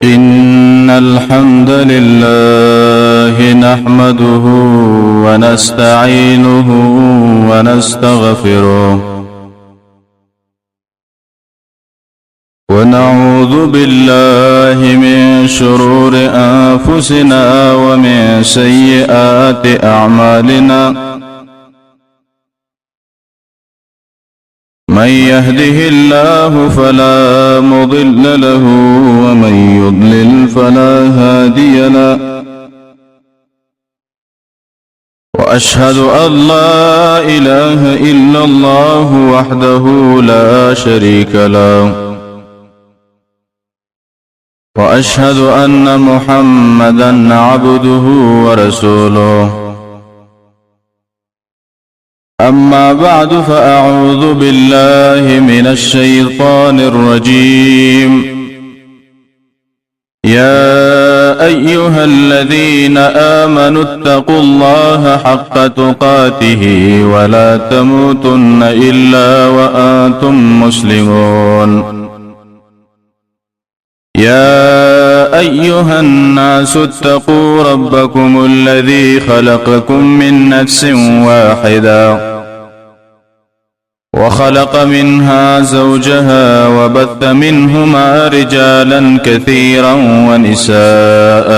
إن الحمد لله نحمده ونستعينه ونستغفره ونعوذ بالله من شرور أنفسنا ومن سيئات أعمالنا من يهده الله فلا مضل له ومن يضلل فلا هادي له وأشهد أن لا إله إلا الله وحده لا شريك له وأشهد أن محمدا عبده ورسوله أما بعد فأعوذ بالله من الشيطان الرجيم يا أيها الذين آمنوا اتقوا الله حق تقاته ولا تموتن إلا وأنتم مسلمون يا أيها الناس اتقوا ربكم الذي خلقكم من نفس واحدة وخلق منها زوجها وبث منهما رجالا كثيرا ونساء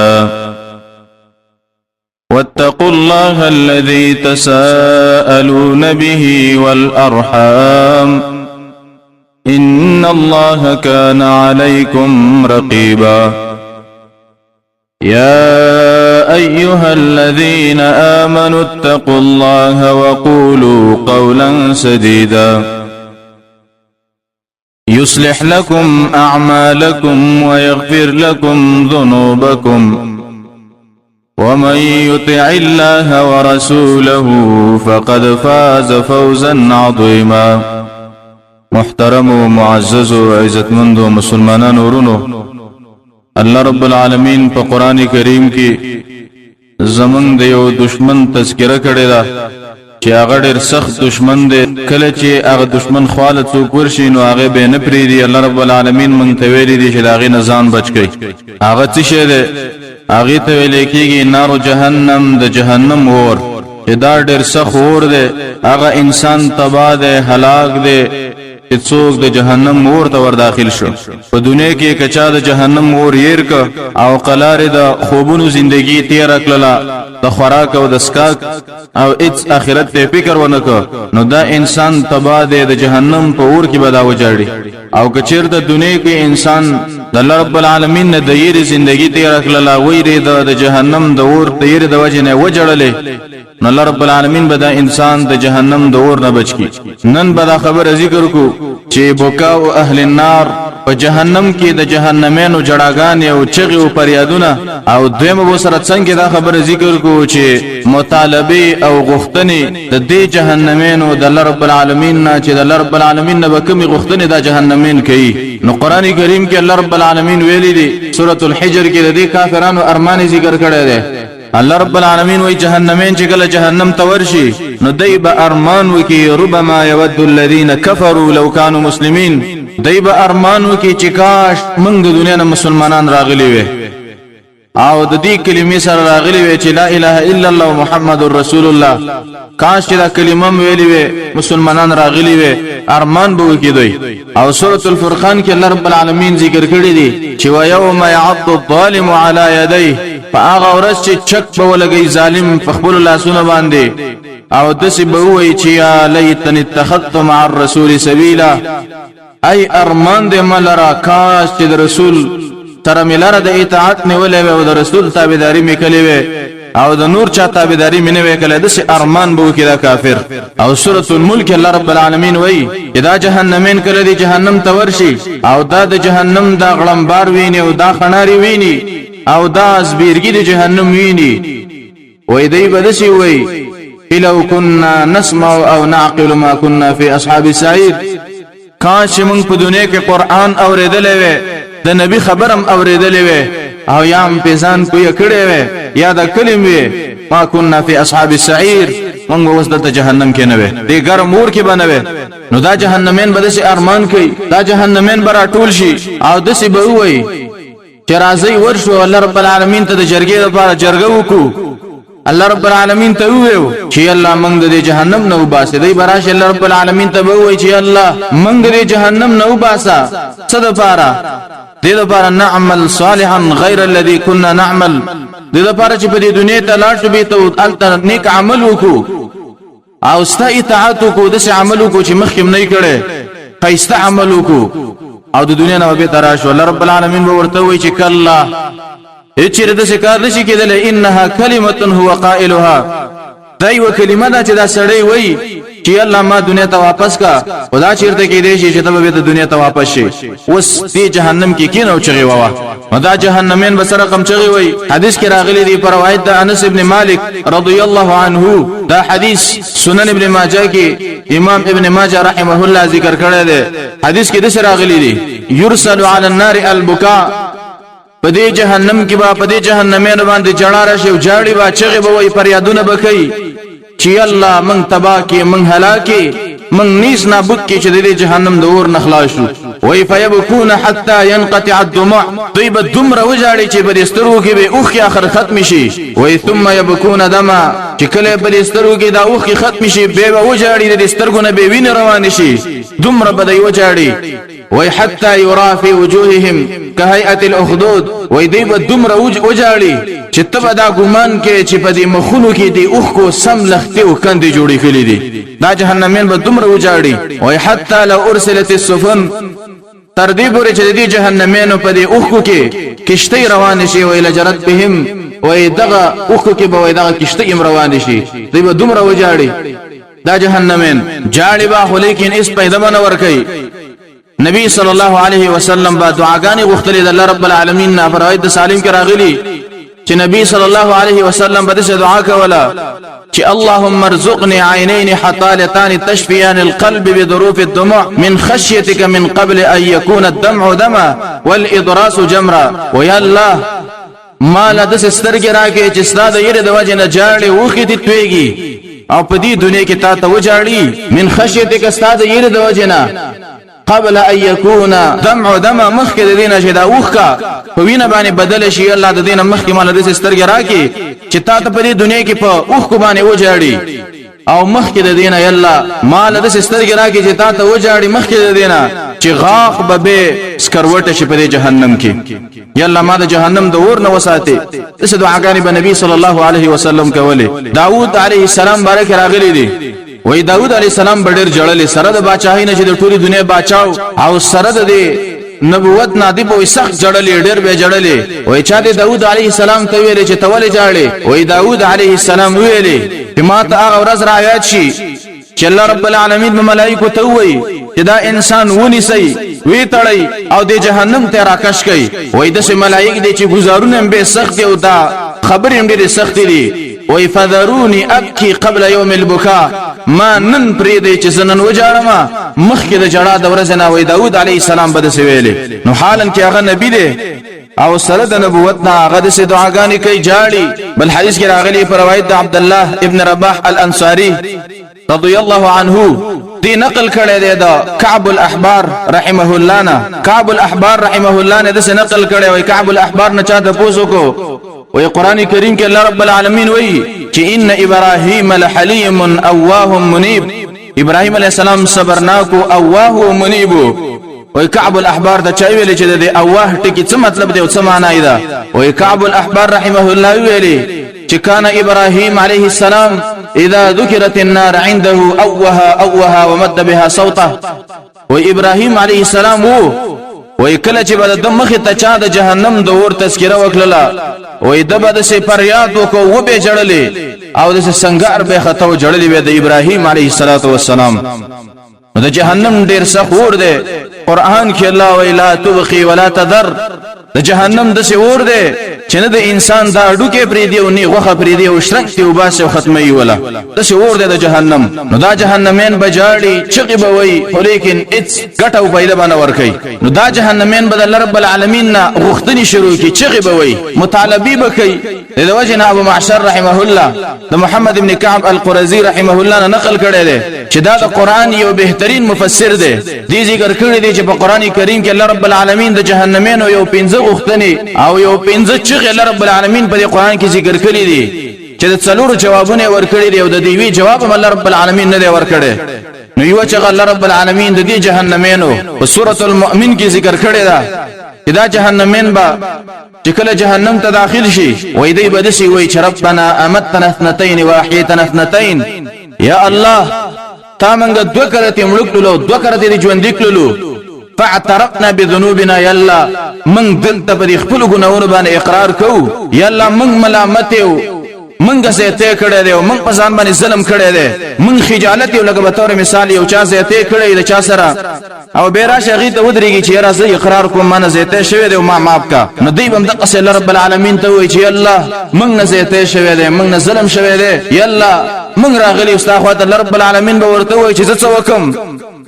واتقوا الله الذي تساءلون به والأرحام إن الله كان عليكم رقيبا يا أيها الذين آمنوا اتقوا الله وقولوا قولا سديدا يصلح لكم أعمالكم ويغفر لكم ذنوبكم ومن يطع الله ورسوله فقد فاز فوزا عظيما محترم و معزز و عزتمند و مسلمانان ورونو الله رب العالمین په قران کریم کې زمون د یو دشمن تذکرہ کړی دا چې هغه ډېر سخت دشمن دی کله چې هغه دشمن خواله څوک ورشي نو هغه به نه پریږدي الله رب العالمین مونږ ته ویلي دی چې هغه نزان بچ کړي هغه څه شی دی هغه ته ویل کېږي نار جهنم د جهنم اور چې دا ډېر سخت اور دی هغه انسان تباہ دی هلاک دی څوک د جهنم اور ته ور داخل شو په دنیا کې کچا د جهنم اور ير ک او قلار د خوبونو زندگی تیر کړلا د خوراک او د اسکاک او اڅ اخرت ته فکر ونک نو دا انسان تباہ دی د جهنم په اور کې بدا وچاړي او کچیر د دنیا کې انسان د الله رب العالمین نه د یری زندگی تیر کړلا وېری د جهنم د اور تیر د وجه نه وجړلې نو الله رب العالمین بدا انسان د جهنم د اور نه بچ کی نن بدا خبر ذکر کو چې بوکاو اهل النار په جهنم کې د جهنمینو جړاګان او چغي او پریادونه او دویمه و سره څنګه دا خبر ذکر کو چې مطالبه او غوښتنې د دې جهنمینو د الله رب العالمین نه چې د الله رب العالمین نه بکمي غوښتنې د جهنمین کوي نو قران کریم کې الله رب العالمین ویلي دي سوره الحجر کې د دې کافرانو ارمان ذکر کړی دی الله رب العالمین وی جهنمین چې کله جهنم تورشي نو دایب ارمان وکي ربما يود الذين كفروا لو كانوا مسلمين دایب ارمان وکي چې کاش موږ د دنیا نه مسلمانان راغلي وي او د دې کلمې سره راغلي وي چې لا اله الا الله محمد رسول الله کاش دا کلمه ویلي وي مسلمانان راغلي وي ارمان به وکي دوی او سوره الفرقان کې الله رب العالمین ذکر کړی دی چې ويوم يعض الظالم على يديه فاغه ورځ چې چک به ولګي ظالم په خپل لاسونه باندې او دسی به وای چې یا لیتن اتخذت مع الرسول سبیلا ای ارمان دې ملرا کاش چې د رسول تر ملره د اطاعت نه ولې او د رسول تابعداري میکلې وي او د نور چا تابعداري مینه وکړه دسی ارمان به وکړه کافر او سوره الملک الله رب العالمین وای اذا جهنمین کله دی جهنم تورشي او دا د جهنم دا غړمبار ویني او دا خناري ویني او دا ازبیرګی د جهنم ویني وای دی بدشي وای لو كنا نسمع او نعقل ما كنا في اصحاب السعير کاش موږ په دنیا کې قران اوریدلې وې د نبی خبرم اوریدلې وې او یم پیزان کوی کړي وې یا د کلمې ما كنا في اصحاب السعير موږ اوس د جهنم کې نه وې د ګرم اور کې بنوي نو دا جهنمین بدسي ارمان کوي دا جهنمین برا ټول شي او دسي به وای چې راځي ورشو الله رب العالمین ته د جرګې لپاره جرګه وکړو الله رب العالمین ته ویو چې الله موږ د جهنم نه وباسه دی براش الله رب العالمین ته وایي چې الله موږ د جهنم نه وباسه څه د پاره دې لپاره نعمل صالحا غیر الذي كنا نعمل دې لپاره چې په دې دنیا ته لاړ شو به ته الته نیک عمل وکړو او ستا اطاعت وکړو د عمل وکړو چې مخکې نه کړي خیسته عمل وکړو او د دنیا نه به تراشو الله رب العالمین به ورته وایي چې کله اچره د شکار نشي کېدل انها کلمه هو قائلها دایو کلمه دا چې دا سړی وایي چې الله ما دنیا ته واپس کا خدا چیرته کې دی چې ته به د دنیا ته واپس شي اوس دې جهنم کې کینو چغي ووا مدا جهنمین بسره کم چغي وای حدیث کې راغلی دی پر روایت د انس ابن مالک رضی الله عنه دا حدیث سنن ابن ماجه کې امام ابن ماجه رحمه الله ذکر کړی دی حدیث کې د سره راغلی دی یرسل علی النار البکاء پدې جهنم کې با پدې جهنمین باندې جړا راشي او جاړي با چغي به وای فریادونه بکئی چې الله من تبا کې من هلاکي من نیس نابود کې چې د جهنم د اور نخلاصو وای فیبکون حتا ينقطع الدموع طيب الدمر وجاړي چې بلسترو کې به اوخ اخر ختم شي وای ثم يبكون دما چې کله بلسترو کې دا اوخ ختم شي به وجاړي د سترګو نه به وین روان شي دمر بدای وجاړي وای حتا يرى في وجوههم كهيئه الاخدود وای دی به دمر وجاړي چې تبا دا ګمان کې چې په دې مخونو کې دی اوخ کو سم لختي او کندې جوړې کړې دي دا جهنمین به دمر وجاړي وای حتا لو ارسلت السفن تر دې پورې چې دې جهنمینو په دې اوخ کې کشته روان شي وای لجرت بهم وای دغه اوخ کې به وای دغه کشته روان شي دی به دمر وجاړي دا جهنمین جاړي با خو لیکن اس پیدا نه ور کوي نبی صلی الله علیه وسلم با دعاګانې غوښتلې د الله رب العالمین نه فرایت سالم کې راغلي چې نبی صلی الله علیه وسلم به دعا کوله چې اللهم ارزقني عينين حطالتان تشفيان القلب بظروف الدموع من خشيتك من قبل ان يكون الدمع دما والاضراس جمرا ويا الله ما لا د سترګې راکې چې ستاسو یې د وجه نه جاړي وخې دي تويږي او په دې دنیا کې تا ته وجاړي من خشيتك ستاسو یې د وجه نه قبل ان يكون دمع دما مخک د دینه چې دا اوخه په وینه باندې بدل شي الله د دینه مخک مال د سترګې راکې چې تا ته په دې دنیا کې په اوخ باندې وجاړي او مخک د دینه یلا مال د سترګې راکې چې تا ته وجاړي مخک د دینه چې غاخ به سکروټه شي په جهنم کې یلا ما د جهنم د اور نه وساتي څه دعاګانې به نبی صلی الله علیه وسلم کوله داوود علیه السلام بارک راغلی دی وای داوود علیہ السلام بډیر جړلې سره د بادشاہي نه چې د ټولي دنیا بادشاو او سره د نبوت نادي په سخت جړلې ډیر به جړلې وای چا د داوود علیہ السلام ته ویلې چې تول جاړې وای داوود علیہ السلام ویلې چې ما ته هغه ورځ رايات شي چې الله رب العالمین ملائکه ته وای چې دا انسان ونی سي وی تړي او د جهنم ته راکش کوي وای د ملائکه دي چې گزارونه به سخت او دا خبرې هم ډېر سخت دي وای فذروني ابكي قبل يوم البكاء ما نن پریدې چې سنن وجاړم مخکې د جړا د ورځې نه وای داوود علیه السلام بده سویلې نو حالن کې هغه نبی دی او سره د نبوت نه هغه د دعاګانې کوي جاړي بل حدیث کې راغلی په روایت د عبد الله ابن رباح الانصاری رضی الله عنه دی نقل کړی دی دا کعب الاحبار رحمه الله نه کعب الاحبار رحمه الله نه د نقل کړی وای کعب الاحبار نه چا د پوسو کو وی قرآن کریم کې الله رب العالمین وی چې ان ابراهیم لحلیم اواه منیب ابراهیم علیہ السلام صبرناک او اواه منیب وی کعب الاحبار دا چا ویل چې د اواه ټکی څه مطلب دی او څه معنی ده وی کعب الاحبار رحمه الله ویلی چې کان ابراهیم علیه السلام اذا ذکرت النار عنده اوها ومد بها صوته وی ابراهیم علیه السلام وی کله چې بد د مخ ته چا د جهنم د اور تذکره وکړه وې دبه د سي پریاد وکاو و به جړلې او د سنگار به خطو جړلې و د ابراهيم عليه السلام د جهنم ډیر سخور دی قران کې الله ویلا تبخي ولا تذر د جهنم د سي اور دی چې نه د انسان دا اډو کې پری دی او نه غوخه پری دی او شرک دی او باسه ختمي ولا د سي اور دی د جهنم نو دا جهنمین بجاړي چغي بوي ولیکن اټس ګټو پیدا باندې ور کوي نو دا جهنمین بدل رب العالمین نه غختنی شروع کی چغي بوي مطالبه بکي د وجنا ابو معشر رحمه الله د محمد ابن كعب القرزي رحمه الله نقل کړی دی چې دا د قران یو بهترین مفسر دی. دی ذکر کړی دی چې په قران کریم کې الله رب العالمین د جهنمینو یو 15 غختنی او یو 15 چغې الله رب العالمین په قران کې ذکر کړی دی چې د څلورو جوابونه ورکړي دی او د دیوی جواب الله رب العالمین نه دی ورکړي. نو یو چې الله رب العالمین د دې جهنمینو په سورۃ المؤمن کې ذکر کړی دا چې دا جهنمین با چې کله جهنم ته داخل شي وې دی بدسي وې چې ربنا امتنا اثنتين واحيتنا اثنتين یا الله تا منګ دوه کرته مړکلو دوه کرته ژوند کړلو فاعترفنا بذنوبنا يلا من دلته په خپل ګناونو باندې اقرار کوو يلا من ملامت یو منګه سه ته کړه دی او من په ځان باندې ظلم کړه دی من خجالت یو لکه به تور مثال یو چا سه ته کړه دی چا سره او بیره شغی ته ودرېږي چې راځي اقرار کوم ما نه زیته شوی دی او ما معاف کا نو دی بم د قصه رب العالمین ته وی چې الله من نه زیته شوی دی من نه ظلم شوی دی یلا من راغلی استاد خواته رب العالمین به ورته وی چې څه وکم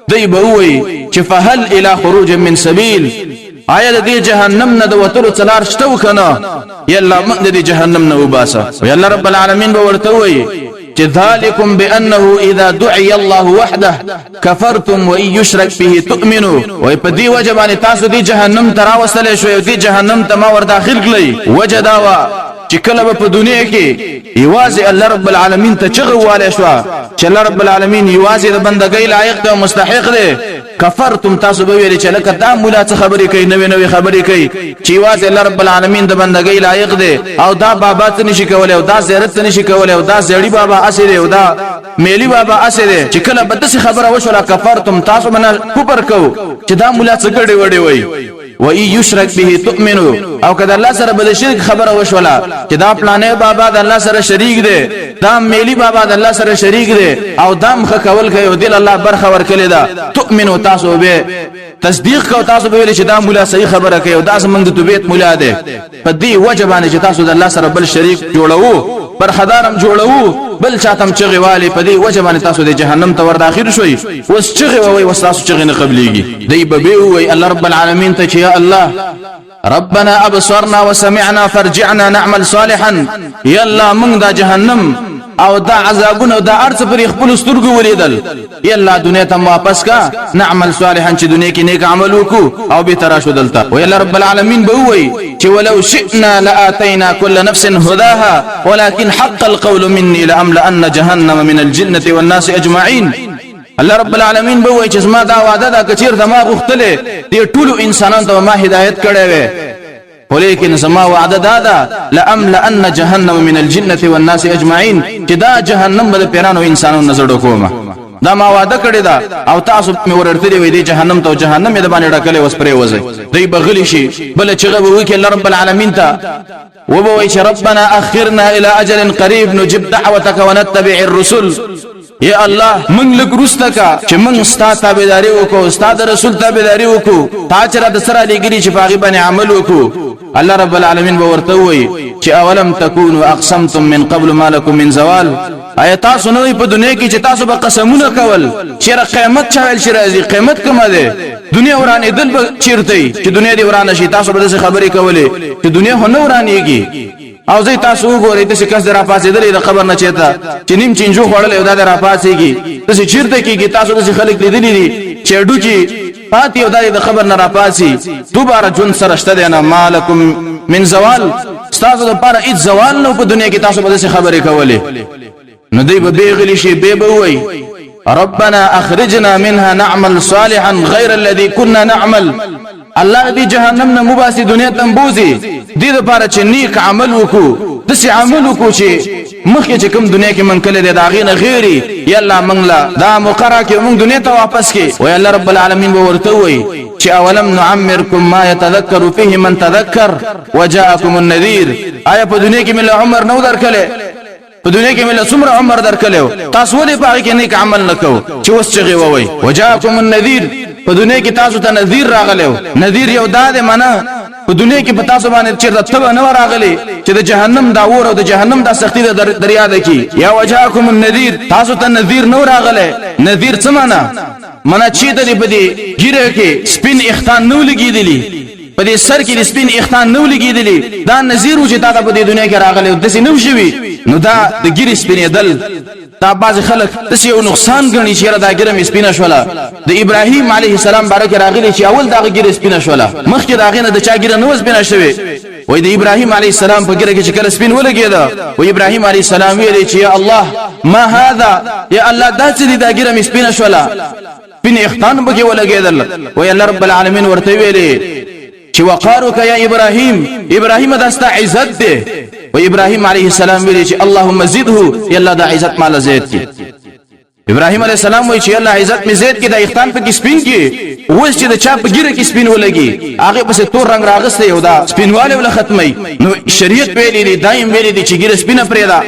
دی به وی چې فهل الى خروج من سبيل آیا د دې جهنم نه د وتلو څلار شته کنه یلا من د جهنم نه وباسه یلا رب العالمین به ورته وی چې ذالکم بانه اذا دعي الله وحده كفرتم وان يشرك به تؤمنوا وای په دې وجه باندې تاسو دې جهنم ترا وصله شو دې جهنم ته ما ور داخل کړی وجداوا چې کله په دنیا کې یوازې الله رب العالمین ته چغواله شو چې الله رب العالمین یوازې د بندګۍ لایق دی او مستحق دی کفرتم تاسو به ویل چې لکه دا مولا څه خبرې کوي نوې خبرې کوي چې یوازې الله رب العالمین د بندګۍ لایق دی او دا بابا څه نشي کولای او دا زیارت نشي کولای او دا زړی بابا اسې دی او دا میلی بابا اسې دی چې کله بده څه خبره وشوله کفرتم تاسو باندې کوپر کو چې دا مولا څه ګډي وړي وای و ای یشرک به تؤمنو او کله الله سره بل شرک خبره وشوله چې دا پلانې بابا د الله سره شریک دی دا میلی بابا د الله سره شریک دی او دام خ کول کوي او دل الله برخه ورکړي دا تؤمنو تاسو به تصدیق کو تاسو به ویل چې دا مولا صحیح خبره کوي او دا زمونږ د توبېت مولا دی په دې وجه باندې چې تاسو د الله سره بل شریک جوړوو پر خدارم جوړوو بل چاتم چغي والی په دې وجه باندې تاسو د جهنم ته ور داخل شوي وس چغي وای وس تاسو چغي نه قبليږي دی به وای الله رب العالمین ته چې یا الله ربنا ابصرنا وسمعنا فارجعنا نعمل صالحا يلا من دا جهنم او دا عذابونه دا ارڅ پر خپل سترګو ولیدل یلا دنیا ته واپس کا نعمل صالحا چې دنیا کې نیک عمل وکړو او به ترا شو دلته و یلا رب العالمین به وای چې ولو شئنا لاتینا كل نفس هداها ولكن حق القول مني لاملأن جهنم من الجنه والناس اجمعين الله رب العالمین به وای چې زما دا وعده دا کچیر دماغ غختله دې ټولو انسانانو ته ما هدایت کړې وې ولیکن زما وعده دا لاملأن جهنم من الجنه والناس اجمعين چې دا جهنم بل پیرانو انسانانو نظر کومه دا ما وعده کړی دا او تاسو مې ورته وی دی جهنم ته جهنم دې باندې ډکلې وس پرې وځي دوی بغلی شي بل چې غو وکي الله رب العالمین ته وبوي چې ربنا اخرنا الى اجل قريب نجب دعوتك ونتبع الرسل یا الله من لګ رستکا چې من ستا تابعداري وکړو استاد رسول تابعداري وکړو تا چې را د سره لګري چې باغی باندې عمل وکړو الله رب العالمین به ورته وي چې اولم تکونوا اقسمتم من قبل ما لكم من زوال آیا تاسو نو په دنیا کې چې تاسو به قسمونه کول چې قیامت چاویل شي راځي قیامت کومه ده دنیا ورانه دل به چیرته چې دنیا دی ورانه شي تاسو به څه خبرې کولې چې دنیا هو نه ورانېږي او زه تاسو وګورئ چې کس درا پاسېدلې د خبر نه چیتا چې نیم چینجو خړل یو د درا پاسېږي چې چیرته کېږي تاسو د خلک لیدلې دي چېډو چې پاتې یو د خبر نه را پاسي دوباره جون سره شته نه مالکم من زوال تاسو لپاره هیڅ زوال نه په دنیا کې تاسو به څه خبرې کولې نو دی به بیغلی شي به وای ربنا اخرجنا منها نعمل صالحا غير الذي كنا نعمل الله دې جهنم نه مباسي دنیا ته بوزي دې لپاره چې نیک عمل وکړو دسي عمل وکړو چې مخکې چې کوم دنیا کې من کله دې دا غینه غیري یلا منلا دا مقرره کې موږ دنیا ته واپس کې وای الله رب العالمین به ورته وای چې اولم نعمركم ما يتذكر فيه من تذكر وجاءكم النذير آیا په دنیا کې مل عمر نو درکله په دنیا کې مل څومره عمر درکله تاسو ولې پاره کې نیک عمل نکوه چې وس چغي وای وجاءكم النذير په دنیا کې تاسو ته نذیر راغلو نذیر یو داده معنا په دنیا کې پتا سو باندې چې رتبه نه راغلي چې د جهنم دا ور او د جهنم دا سختی د دریا ده کی یا وجاءكم النذير تاسو ته نذیر نو راغله نذیر څه معنا چې د دې په دې ګیره کې سپین اختان نو لګیدلی په دې سر کې سپین اختان نو لګیدلی دا نذیر چې تا په دې دنیا کې راغلی د سې نو شوی نو دا د ګیر سپین دل دا بعض خلک د یو نقصان غني چې دا ګرم سپینه شولا د ابراهیم علیه السلام بارک راغلی چې اول دا ګیر سپینه شولا مخکې دا غنه د چا ګیر نو سپینه شوی وای د ابراهیم علیه السلام په ګیره کې چې کله سپین ولګیدا و ابراهیم علیه السلام ویل چې یا الله ما هذا یا الله دا چې دا ګیره سپینه شولا بن اختان بګي ولګیدل وای الله رب العالمین ورته ویلې چې وقارك يا ابراهیم داستا عزت ده و ابراهیم علیه السلام ویلې چې اللهم زده یا الله دا عزت مال زید کی ابراهیم علیه السلام وی چې الله عزت می زید کی دا اختان په کې سپین کی وس چې د چا په ګیره کې سپین ولګي هغه پس تور رنگ راغسته یو دا سپینواله ول ختمي نو شریعت ویلې دایم ویلې چې ګیره سپینه پرېدا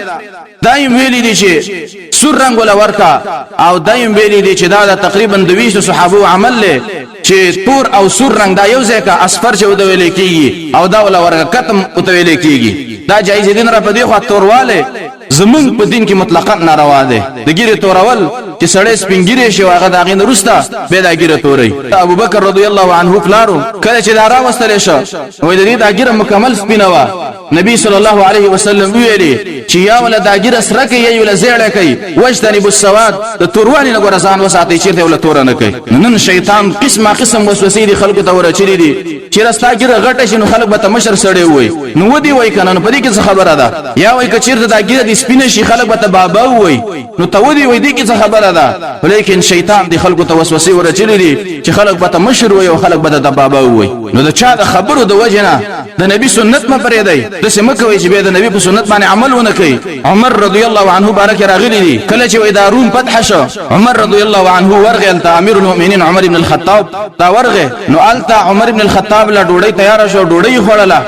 دایم ویلې چې سور رنگ ولا ورکا او دایم ویلې چې دا تقریبا 200 صحابه عمل له چې تور او سور رنگ دا یو ځکه اصفر چې ود ویلې کیږي او دا ولا ورکا ختم او ویلې کیږي دا جایز دین را پدې خو تورواله زمون په دین کې مطلقاً ناروا ده د ګیره تورول چې سړی سپینګیره شي هغه داغې نرسته به دا ګیره توري ابو بکر رضی الله عنه پلارو کله چې دا راوستل شو وای د دې دا ګیره مکمل سپینه وا نبی صلی الله علیه وسلم ویلي چې یا ول دا ګیره سره کوي یا ول زیړه کوي وجتنی بالسواد د توروانی نه ګورزان وساتي چې ول تور نه کوي نن شیطان قسمه قسم وسوسې دي خلکو ته ورچري دي چې راستا ګیره غټه شنو خلک به تمشر سړی وای نو ودی وای کنه په دې کې خبره ده یا وای کچیر دا ګیره سپینه شي خلک به بابا وای نو ته ودی وای دې کې خبره ده ولیکن شیطان دی خلکو ته وسوسه ورچلی دي چې خلک به مشر وای او خلک به د بابا وای نو د چا د خبرو د وجنه د نبی سنت ما پرې دی د سمکه وای چې به د نبی په سنت باندې عمل ونه کوي عمر رضی الله عنه بارک راغلی دي کله چې وای دا روم فتح شو عمر رضی الله عنه ورغه ال امیر المؤمنین عمر ابن الخطاب دا ورغه نو التا عمر ابن الخطاب لا ډوړی تیار شو ډوړی خوړله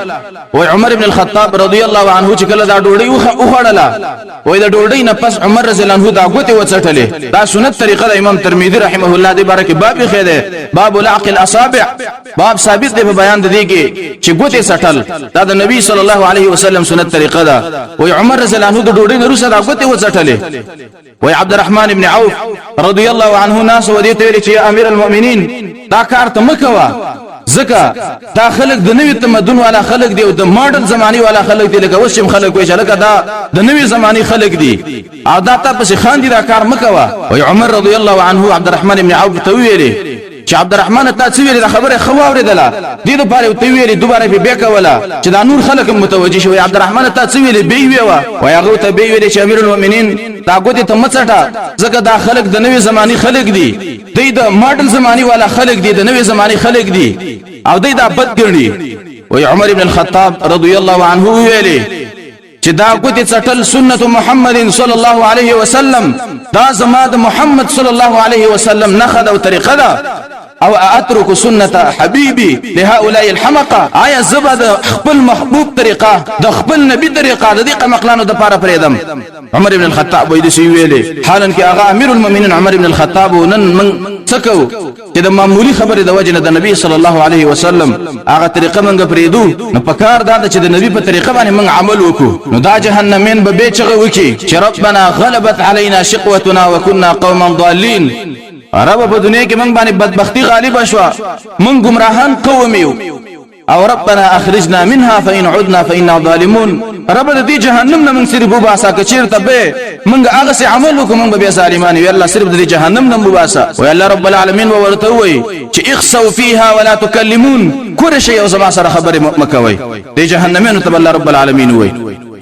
وای عمر ابن الخطاب رضی الله عنه چې کله دا ډوړی خوړله وای دا ډوړی نه پس عمر رضی الله عنه دا غوته وڅټلې دا سنت طریقه د امام ترمذی رحمه الله دی بارک باب خیره باب العقل الاصابع باب ثابت دی په بیان د دې کې چې غوته سټل دا د نبی صلی الله علیه وسلم سنت طریقه ده وای عمر رضی الله عنه د ډوړی نه روسه دا غوته وڅټلې وای عبد الرحمن ابن عوف رضی الله عنه ناس ودی ته ویل چې امیر المؤمنین دا کار ته مکوا زکه دا خلق د نوې تمدن والا خلق دی او د ماډرن زماني والا خلق دی لکه وسم خلق وای چې لکه دا د نوې زماني خلق دی او دا تاسو خان دي دا کار مکوا وای عمر رضی الله عنه عبد الرحمن ابن عوف ته ویلي چې عبد الرحمن تاسو ویلي دا خبره خو اوریدله دې د پاره ته ویلي دوباره به بیکولا چې دا نور خلق متوجي شوی عبد الرحمن تاسو ویلي بي ویوا وای هغه ته بي ویلي چې امیر المؤمنین دا ګوتې ته مڅټه زکه دا خلق د نوې زماني خلق دی دوی د ماډرن زماني والا خلق دی د نوې زماني خلق دی او دوی دا بد ګڼي وای عمر ابن الخطاب رضی الله عنه ویلي چې دا ګوتې څټل سنت محمد صلی الله علیه وسلم دا زما د محمد صلی الله علیه وسلم نخد او طریقه ده او اترك سنه حبيبي لهؤلاء الحمقى آیا زبد خپل محبوب طریقه د خپل نبی طریقه د دې قمقلانو د پاره پرېدم عمر ابن الخطاب وایي چې ویلي حالن کې هغه امیر المؤمنین عمر ابن الخطاب نن من څکو چې د معمولی خبره د وجه نه د نبی صلی الله علیه وسلم هغه طریقه منګ پرېدو نو پکار دا چې د نبی په طریقه باندې من عمل وکړو نو دا جهنمین به چغه وکي چې ربنا غلبت علينا شقوتنا وكنا قوما ضالين رب په دنیا کې موږ باندې بدبختی غالب شو موږ گمراهان قوم یو او ربنا اخرجنا منها فإن عدنا فإنا ظالمون رب دې جهنم نه موږ صرف وباسا کچیر ته به موږ هغه سي عمل وکړو موږ به ظالمان وي الله صرف دې جهنم نه وباسا و الله رب العالمین ورته وي چې اخسوا فيها ولا تكلمون کور شي او زما سره خبره مکوي دې جهنمینو ته الله رب العالمین وي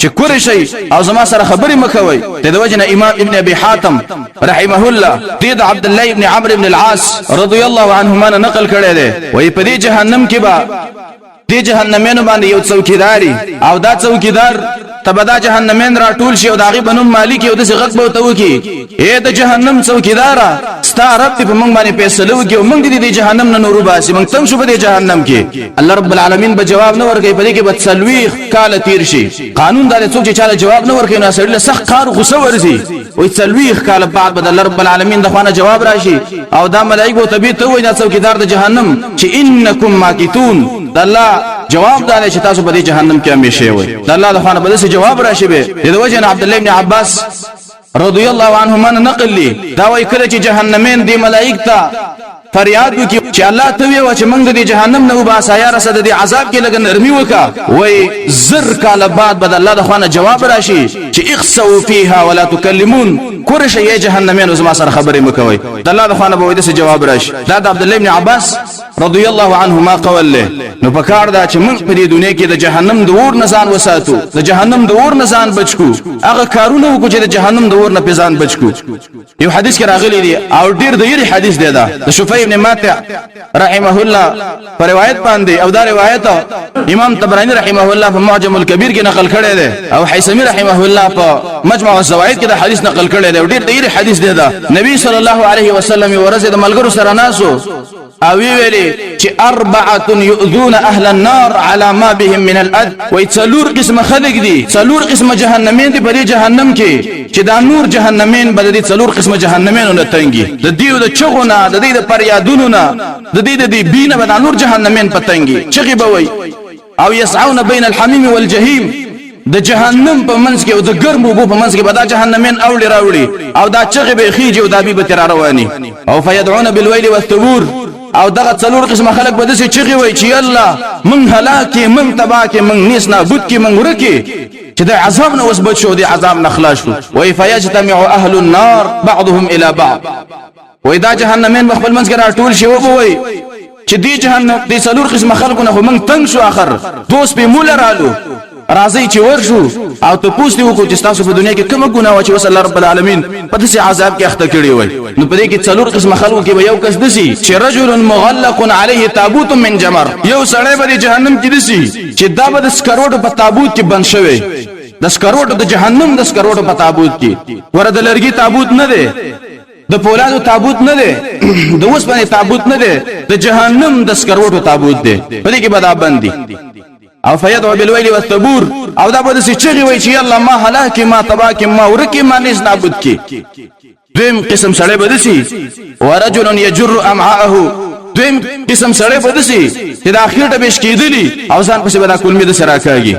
چې کور شي او زما سره خبرې مکوي د وجنه امام ابن ابي حاتم رحمه الله د عبد الله ابن عمرو ابن العاص رضی الله عنهما نقل کړی دی وای په دې جهنم کې با دې جهنمینو باندې یو څوکیداری او دا څوکیدار تبدا جهنمین را ټول شي او داغي بنوم مالک یو د غږ به تو کی اے د جهنم څوکیدارا ستا رب په موږ باندې فیصله وکي او موږ دې جهنم نه نورو باسي موږ تم شو په جهنم کې الله رب العالمین به جواب نه ورکړي په دې کې به تسلويخ کال تیر شي قانون دار څوک چې چاله جواب نه ورکړي نو سړی له سخت کار غوسه ورزي او تسلويخ کال بعد به الله رب العالمین د خوانه جواب راشي او دا ملائکه ته به ته وای دا څوکیدار د جهنم چې انکم ماکتون الله جواب دار چې تاسو په جهنم کې همیشه وي د الله د خوانه به جواب راشي به د وجه عبد الله ابن عباس رضی الله عنهما نقل لی دا وای کړه چې جهنمین دی ملائکه ته فریاد وکي چې الله ته وی چې موږ د جهنم نه وباسا یا رسد د عذاب کې لګن نرمي وکا وای زر کال بعد بد الله د خوانه جواب راشي چې اخسوا فيها ولا تكلمون کور شي جهنميان زما سره خبرې مکوي د الله د خوانه به د جواب راشي دا د عبد الله ابن عباس رضی الله عنهما قول له نو پکار دا چې موږ په دې دنیا کې د جهنم د اور نزان وساتو د جهنم د اور نزان بچو هغه کارونه وکړو چې د جهنم د اور نه پېزان بچو یو حدیث کې راغلی دی او ډیر د یری حدیث دی دا د شفیع ابن ماتع رحمه الله پر روایت باندې او دا روایت امام طبرانی رحمه الله په معجم الکبیر کې نقل کړی دی او حیثمی رحمه الله په مجمع الزوائد کې د حدیث نقل کړی دی ډیر د یری حدیث دی دا نبی صلی الله علیه وسلم ورزه د ملګرو سره ناسو او ویلي چې اربعه يؤذون اهل النار على ما بهم من الاد ويتسلور قسم خلق دي تسلور قسم جهنمين دي په جهنم کې چې دا نور جهنمين بل دي تسلور قسم جهنمين نه تنګي د دیو د چغونه د دې د پریادونو نه د دې د بینه به نور جهنمين پتنګي چغي بوي او يسعون بين الحميم والجحيم د جهنم په منځ کې او د ګرمو په منځ کې به دا جهنمين اوړي راوړي او دا چغي به خيږي او دا به تر رواني او فيدعون بالويل والثبور او دغه څلور قسم خلق به دسي چغي وای چې الله من هلاکي من تباکي من نس نابود کی من ورکی چې د عذاب نه وسبت شو د عذاب نه خلاص شو وای فیجتمع اهل النار بعضهم الى بعض وای دا جهنمین خپل منځ کې راټول شي وای چې دی جهنم د څلور قسم خلقونه خو من تنگ شو اخر دوست به مولا رالو راځي چې ورشو او ته پوښتنه وکړو چې تاسو په دنیا کې کوم ګناه و چې وصلی رب العالمین په دې عذاب کې اخته کړی وای نو په دې کې څلور قسم خلکو کې به یو کس دسی چې رجل مغلق علیه تابوت من جمر یو سړی به جهنم کې دسی چې دا به د سکروټ په تابوت کې بند شوی د سکروټ د جهنم د سکروټ په تابوت کې ورته لرګي تابوت نه دی د پولادو تابوت نه دی د اوسپنې تابوت نه دی د جهنم د سکروټ تابوت دی په دې کې به دا بندي او فیدعو بالویل والثبور او دا بده چغي وای چې الله ما هلاک ما تباک ما ورکی ما نس نابود کی دویم قسم سړی بده سي ورجل يجر امعاءه دویم قسم سړی بده سي چې د اخر ته بش کیدلی او ځان پسې بنا کول می د سره کاږي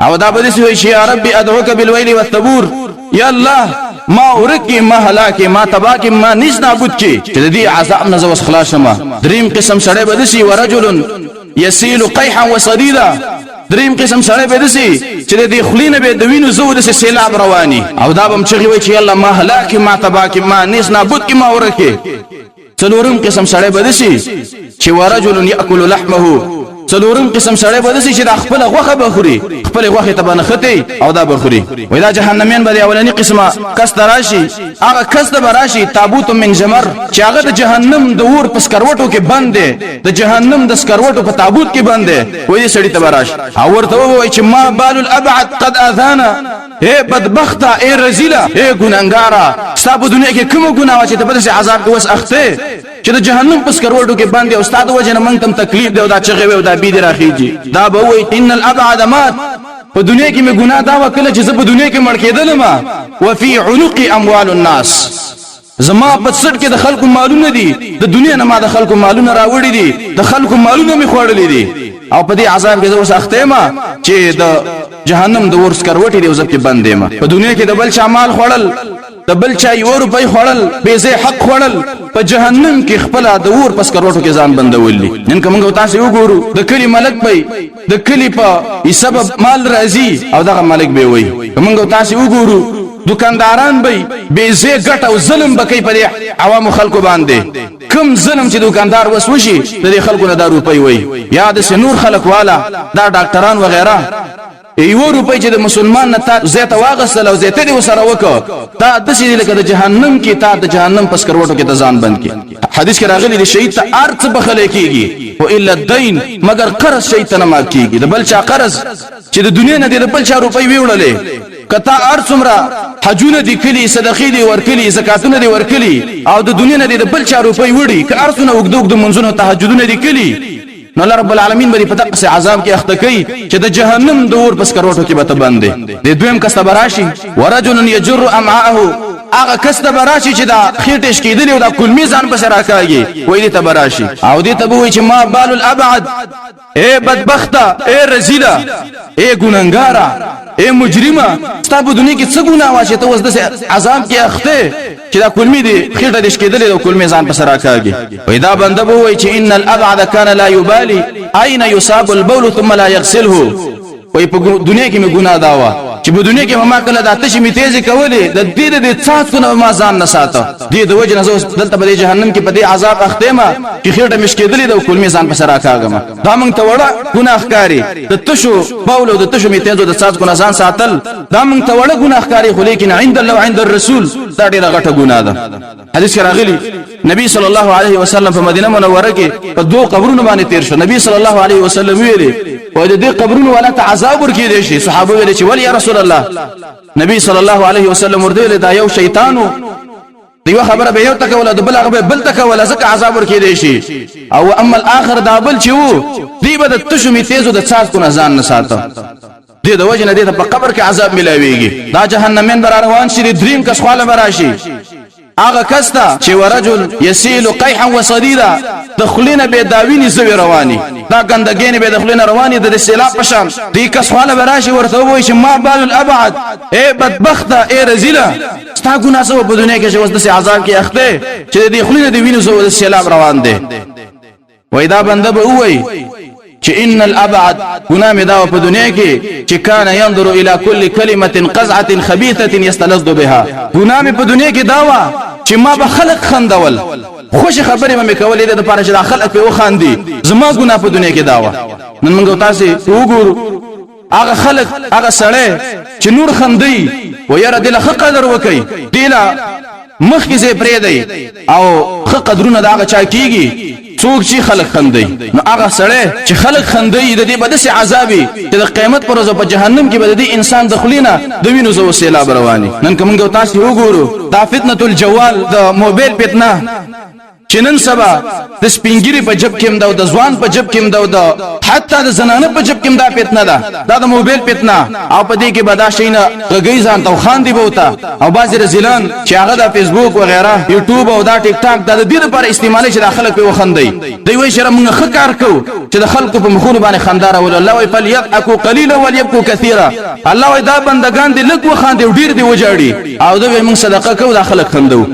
او دا بده سي چې یا ربي ادعوک بالویل والثبور یا الله ما ورکی ما هلاک ما تباک ما نس نابود کی چې دې عذاب نه زوس خلاص ما دریم قسم سړی بده سي ورجل يسيل قيحا وصديدا دریم قسم سره به دسي چې د خلینه به د وینو زو د سیلاب رواني او دا بم چغي وای چې الله ما هلاک ما تباک ما نس نابود کی ما ورکه څلورم قسم سره به دسي چې ورجل ياكل لحمه څلورم قسم سره به دسي چې د خپل غوخه بخوري خپل غوخه ته بنخته او دا بخوري وای دا جهنمین به اولنی قسمه کس تراشي هغه کس د براشي تابوت من جمر چې هغه د جهنم د اور پس کروټو کې بند دي د جهنم د سکروټو په تابوت کې بند دي وای سړی ته براش او ورته وای چې ما بال الابعد قد اذانا اے بدبخته اے رزيله اے ګناګارا ستاسو دنیا کې کوم ګناه چې ته په دې عذاب کې وس اخته چې د جهنم پس کروټو کې باندې استاد وجه نه مونږ تم تکلیف دی او دا چغه وي او دا بي دي راخيږي دا به وای ان الابعد مات په دنیا کې مې ګناه دا وکړه چې زه په دنیا کې مړ کېدل ما وفي عنق اموال الناس زما په سټ کې د خلکو مالونه دي د دنیا نه ما د خلکو مالونه راوړي دي د خلکو مالونه می خوړلې دي او په دې عذاب کې زه سختې ما چې د جهنم د ورس کروټي دی وزب کې بندې ما په دنیا کې د بل چا مال خوړل د بل چا یو روپۍ خوړل به زه حق خوړل په جهنم کې خپل د ور پس کروټو کې ځان بندولې نن کومه تاسو وګورو د کلی ملک به د کلی په سبب مال راځي او دغه ملک به وي کومه تاسو وګورو دکانداران به زه ګټ او ظلم بکې په عوام خلکو باندې کم ظلم چې دکاندار وسوشي د خلکو نه د روپۍ وي یا د نور خلک والا دا ډاکټران وغیرہ یو روپۍ چې د مسلمان نه تا زیاته واغسل او زیاته دی وسره وکړه تا د شي لکه د جهنم کې تا د جهنم پس کروټو کې د ځان بند کی حدیث کې راغلی دی شهید ته ارث بخله کیږي او الا الدين مگر قرض شیطان ما کیږي د بل چا قرض چې د دنیا نه د بل چا روپۍ ویوړلې کتا ارڅمرا حجونه دي کلی صدقې دي ورکلی زکاتونه دي ورکلی او د دنیا نه د بل چا روپۍ وړي ک ارڅونه وګدوګ د منځونو تهجدونه دي کلی نو الله رب العالمین بری په تقص عذاب کې اخته کوي چې د جهنم دور پس کروټو کې به ته باندې د دویم کس تبراشي ورجل يجر امعاءه هغه کس ته براشي چې دا خېټش کېدلی او دا کلمې ځان پسې راکاږي وایي ته براشي او دې ته به وایي چې ما بال الابعد اے بدبخته اے رزیله اے ګننګاره اے مجرمه ستا په دنیا کې څه ګناه وه چې ته اوس داسې عذاب کې اخته چې دا کلمې دې خېټه دې شکېدلې او کلمې ځان پسې راکاږي وایي دا بنده به وایي چې ان الابعد کان لا یبالي اين يصاب البول ثم لا يغسله وای په دنیا کې مې ګناه دا وه چې په دنیا کې ما کله د تشې می تیزی کولې د دې د څاڅکو ما ځان نه ساته دې د وجه نه زه دلته په جهنم کې په دې عذاب اخته ما چې خېټه مشکېدلې د کلمې ځان په سر راکاږم دا مونږ ته وړه ګناهکاری د تشو باول او د تشو می تیزو د څاڅکو نه ځان ساتل دا مونږ ته وړه ګناهکاری خو لیکن عند الله وعند الرسول دا ډیره غټه ګناه ده حدیث کې راغلی نبی صلی الله علیه وسلم په مدینه منوره کې په دوه قبرونو باندې تیر شو نبی صلی الله علیه وسلم ویلي و د دې قبرونو ولا تعذاب ورکې دي شي صحابه ویل چې ولي یا رسول الله نبی صلی الله علیه وسلم ورته دا یو شیطانو دیو خبره به یو تکوله د بل هغه بل تکوله ځکه عذاب ورکې دي شي او اما الاخر دا بل چې وو دی به د تشمی تیزو د څاڅکو نه ځان نه ساته دې د وجه نه دې په قبر کې عذاب ملاويږي دا جهنمین بر روان شي دریم کس خاله براشي هغه کستا چې ورجل يسيل قيحا وصديدا دخلنا به داویني زوی رواني دا ګندګین به دخلنا رواني د سیلاب پشان دې کس خاله براشي ورته وای چې ما بال الابعد اے بدبخته اے رزيله ستا ګناه سو په دنیا کې چې وسد سي عذاب کې اخته چې دې خلینه دې ویني زو د سیلاب روان دي وای دا بنده به وای چې ان الابعد ګناه مې دا په دنیا کې چې کان ينظر الى كل كلمه قزعه خبيثه يستلذ بها ګناه مې په دنیا کې داوا چې ما به خلق خندول خوش خبرې مې کولې د لپاره چې خلق په وخاندي زما ګناه په دنیا کې داوا نن موږ تاسو وګورو هغه خلق هغه سړی چې نور خندي و یاره دله قدر وکي دله مخکې زه پرې دی او خ قدرونه دا هغه چا کیږي څوک چې خلق خندي نو هغه سړی چې خلق خندي د دې بدسي عذابي چې د قیامت پر ورځ په جهنم کې به د انسان دخلینا د وینو زو سیلاب رواني نن کومه تاسو وګورو دا فتنه الجوال د موبایل فتنه چې نن سبا د سپینګری په جب کې مداو د ځوان په جب کې مداو د حتی د زنانه په جب کې مدا فتنه ده دا د موبایل فتنه او په دې کې بدا شینه غږی ځان تو خان دی بوتا او باز رزلان چې هغه د فیسبوک وغیرہ یوټیوب او دا ټیک ټاک د دې لپاره استعمالي چې د خلک په وخندي دوی وایي چې موږ ښه کار کوو چې د خلکو په مخونو باندې خنداره ول الله وی فلیضحکوا قلیلا وليبکوا کثیرا الله وی دا بندگان دي لږ وخاندي ډیر دی وجاړي او دوی موږ صدقه کوو د خلک خندو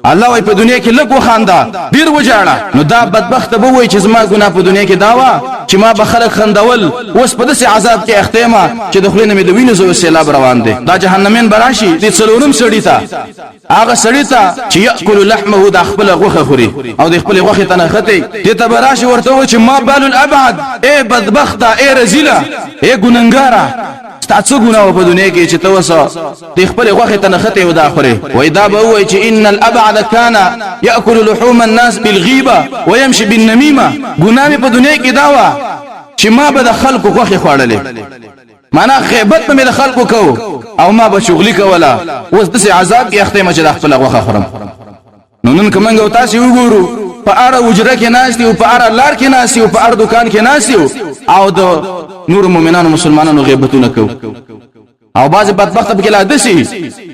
الله وای په دنیا کې لږ وخاندا ډیر وجاړه نو دا بدبخت به وای چې زما ګناه په دنیا کې داوا چې ما به خلک خندول اوس په داسې عذاب کې اختیمه چې دخلینه مې د وینې زو سیلاب روان دي دا جهنمین براشي د څلورم سړی ته هغه سړی ته چې یاکل لحمه د خپل غوخه خوري او د خپل غوخه تنخته دې ته براشي ورته و چې ما بال الابعد اے بدبخته اے رزیله اے ګننګاره تاسو ګناه په دنیا کې چې توسه د خپل غوخه تنخته و داخره وای دا به وای چې ان الابعد كان ياكل لحوم الناس بالغيبه ويمشي بالنميمه ګناه په دنیا کې داوا چې ما به د خلکو غوخه خوړلې معنا غیبت مې د خلکو کو او ما به شغلي کولا اوس د عذاب کې اختیمه چې د خپل غوخه خورم نو نن کومه تاسو وګورو په اړه وجره کې ناشتي او په اړه لار کې ناشتي او په اړه دکان کې ناشتي او د نور مؤمنانو مسلمانانو غیبتونه کو او باز بدبخت به کله دسي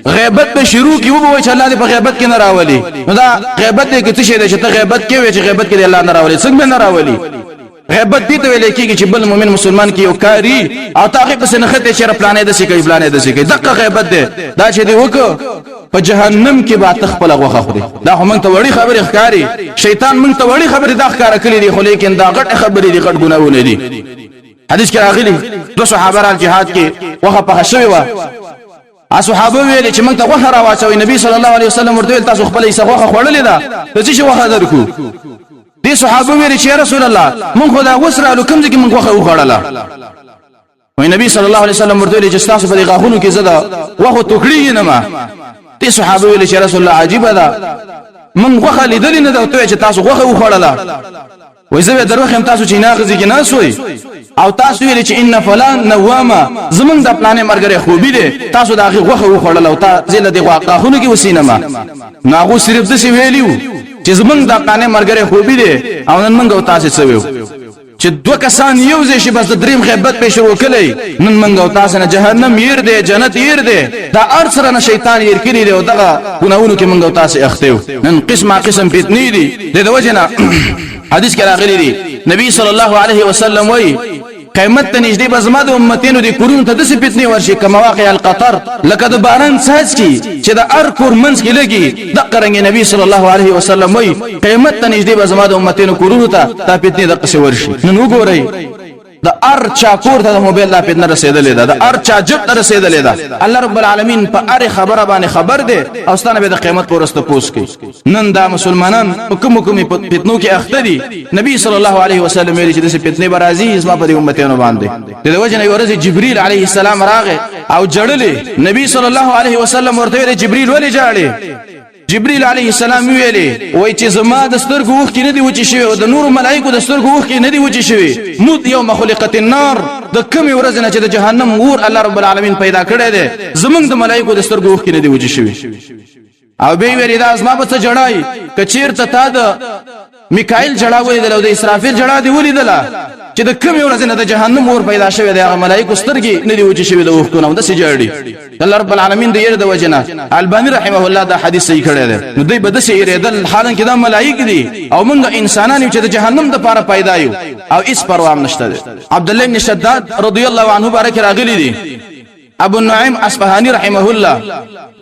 غیبت به شروع کیو به چې الله دې په غیبت کې نه راولي نو دا غیبت دې کې څه شي چې ته غیبت کې وي چې غیبت کې الله نه راولي څنګه نه راولي غیبت دې ته ویل کېږي چې بل مؤمن مسلمان کې یو کاری او تاغه پس نه خته چې پلانې د سې کوي پلانې د سې کوي دغه غیبت دې دا چې دې وکړه په جهنم کې به تخپل غوخه خوري دا هم ته وړي خبره ښکاری شیطان مونږ ته وړي خبره دا ښکارا کړی دی خو لیکن دا غټ خبره دی غټ ګناونه دي حدیث کې راغلی دو صحابه را جهاد کې وغه په شوی و اصحابه ویل چې موږ ته وغه راوچوي نبی صلی الله علیه وسلم ورته تاسو خپل یې وغه خوړلې ده ته چې وغه درکو دي صحابه ویل چې رسول الله موږ خدا وسره لکم چې موږ وغه وخړله وای نبی صلی الله علیه وسلم ورته چې تاسو په غاخونو کې زده وغه ټوکړی نه ما دي صحابه ویل چې رسول الله عجیب ده موږ وغه لیدل نه ده چې تاسو وغه وخړله وای زه دروخم تاسو چې ناغزي کې ناسوي او تاسو ویل چې ان فلان نوامه زمونږ د پلانې مرګره خوبي دي تاسو دا غوخه وخړل او تا زله دی غاخونو کې وسینما ناغو صرف د سی ویلیو چې زمونږ د پلانې مرګره خوبي دي او نن موږ تاسو څه ویو چې چې دوه کسان یو ځای شي بس د دریم غیبت په شروع کړي نن منګ او تاسو نه جهنم ير دی جنت ير دی دا ارسره نه شیطان ير کړی دی او دغه ګناونو کې منګ او تاسو اخته نن قسمه قسم فتنې دي د وجنه حدیث کې راغلی دی نبی صلی الله علیه وسلم وایي قیامت ته نږدې به زما د امتینو د کورونو ته داسې فتنې ورشي که مواقع القطر لکه د باران څاڅکي چې د هر کور منځ کې لګي دقه رنګې نبی صلی الله علیه وسلم وایي قیامت ته نږدې به زما د امتینو کورونو ته دا فتنې دقسې ورشي نن وګورئ د ار چا کور ته د موبایل لا فتنه رسیدلې ده د ار چا جب ته رسیدلې ده الله رب العالمین په هر خبره باندې خبر دی او ستانه به د قیامت پرسته پوس کوي نن دا مسلمانان کوم فتنو کې اخته دي نبی صلی الله علیه وسلم ویلي چې د فتنې برازي اسما په امتونو باندې د وجه نه ورځ جبرئیل علیه السلام راغی او جړلې نبی صلی الله علیه وسلم ورته ویلي جبرئیل ولې جاړي جبريل عليه السلام ویلي وای چې زما د سترګو وخت کې نه دی وچی شوی او د نور ملائکو د سترګو وخت کې نه دی وچی شوی مود یوم خلقت النار د کوم ورځ نه چې د جهنم ور الله رب العالمین پیدا کړی دی زمونږ د ملائکو د سترګو وخت کې نه دی وچی شوی او به ویری دا اسما په څه جړای کچیر ته تا د میکائیل جړاوې د اسرافیل جړا دی ولیدله چې د کوم ورځ نه د جهنم ور پیدا شوی دی هغه ملائکه سترګې نه دی وچی شوی د وختونو د سجړي الله رب العالمین د یره د وجنه البانی رحمه الله دا حدیث صحیح کړی دی نو دوی بده شي ریدل حالان کې دا ملائکه دي او موږ انسانان چې د جهنم د پاره پیدا یو او هیڅ پروا هم نشته عبد الله بن شداد رضی الله عنه بارک راغلی دی ابو النعیم اصفهانی رحمه الله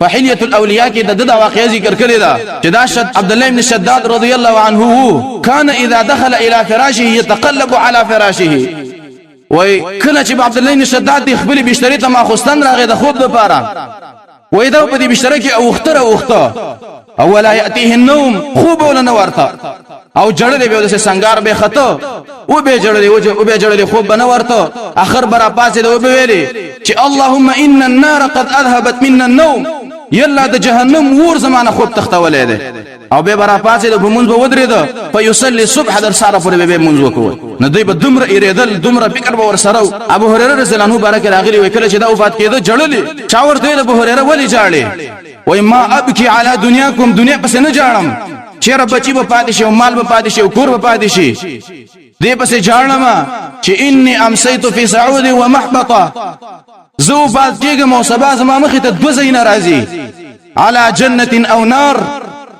په حلیه الاولیاء کې د واقعي ذکر کړی دا چې دا عبد الله بن شداد رضی الله عنه كان اذا دخل الى فراشه يتقلب على فراشه وای کله چې عبد الله بن شداد خپل بستر ته ماخستان راغی د خوب لپاره وای دا په دې بستر کې اوخته او ولا ياتيه النوم خوب ولا ورته او جړلې به د سنگار به خطو او به جړلې خوب بنه ورته اخر برا پاسه او به ویلي چې اللهم ان النار قد اذهبت منا النوم یلا د جهنم ور زمانه خوب تختولې ده او به برا پاسه د بمونځ به ودرېد فیصلي الصبح در ساره پورې به مونځ وکوي نو دوی به دمر ایریدل دمر فکر به ور سره ابو هريره رضی الله عنه بارک راغلی وکړه چې دا وفات کېده جړلې چا ورته د ابو هريره ولي جاړي وای ما ابکی علی دنیاکم دنیا پس نه جاړم چیرې بچي به پاتې شي او مال به پاتې شي او کور به پاتې شي دې پسې جاړم چې انی امسیت فی سعود و محبطه زو بعد کېږم او سبا زما مخې ته دوه ځای ناراضي علی جنة او نار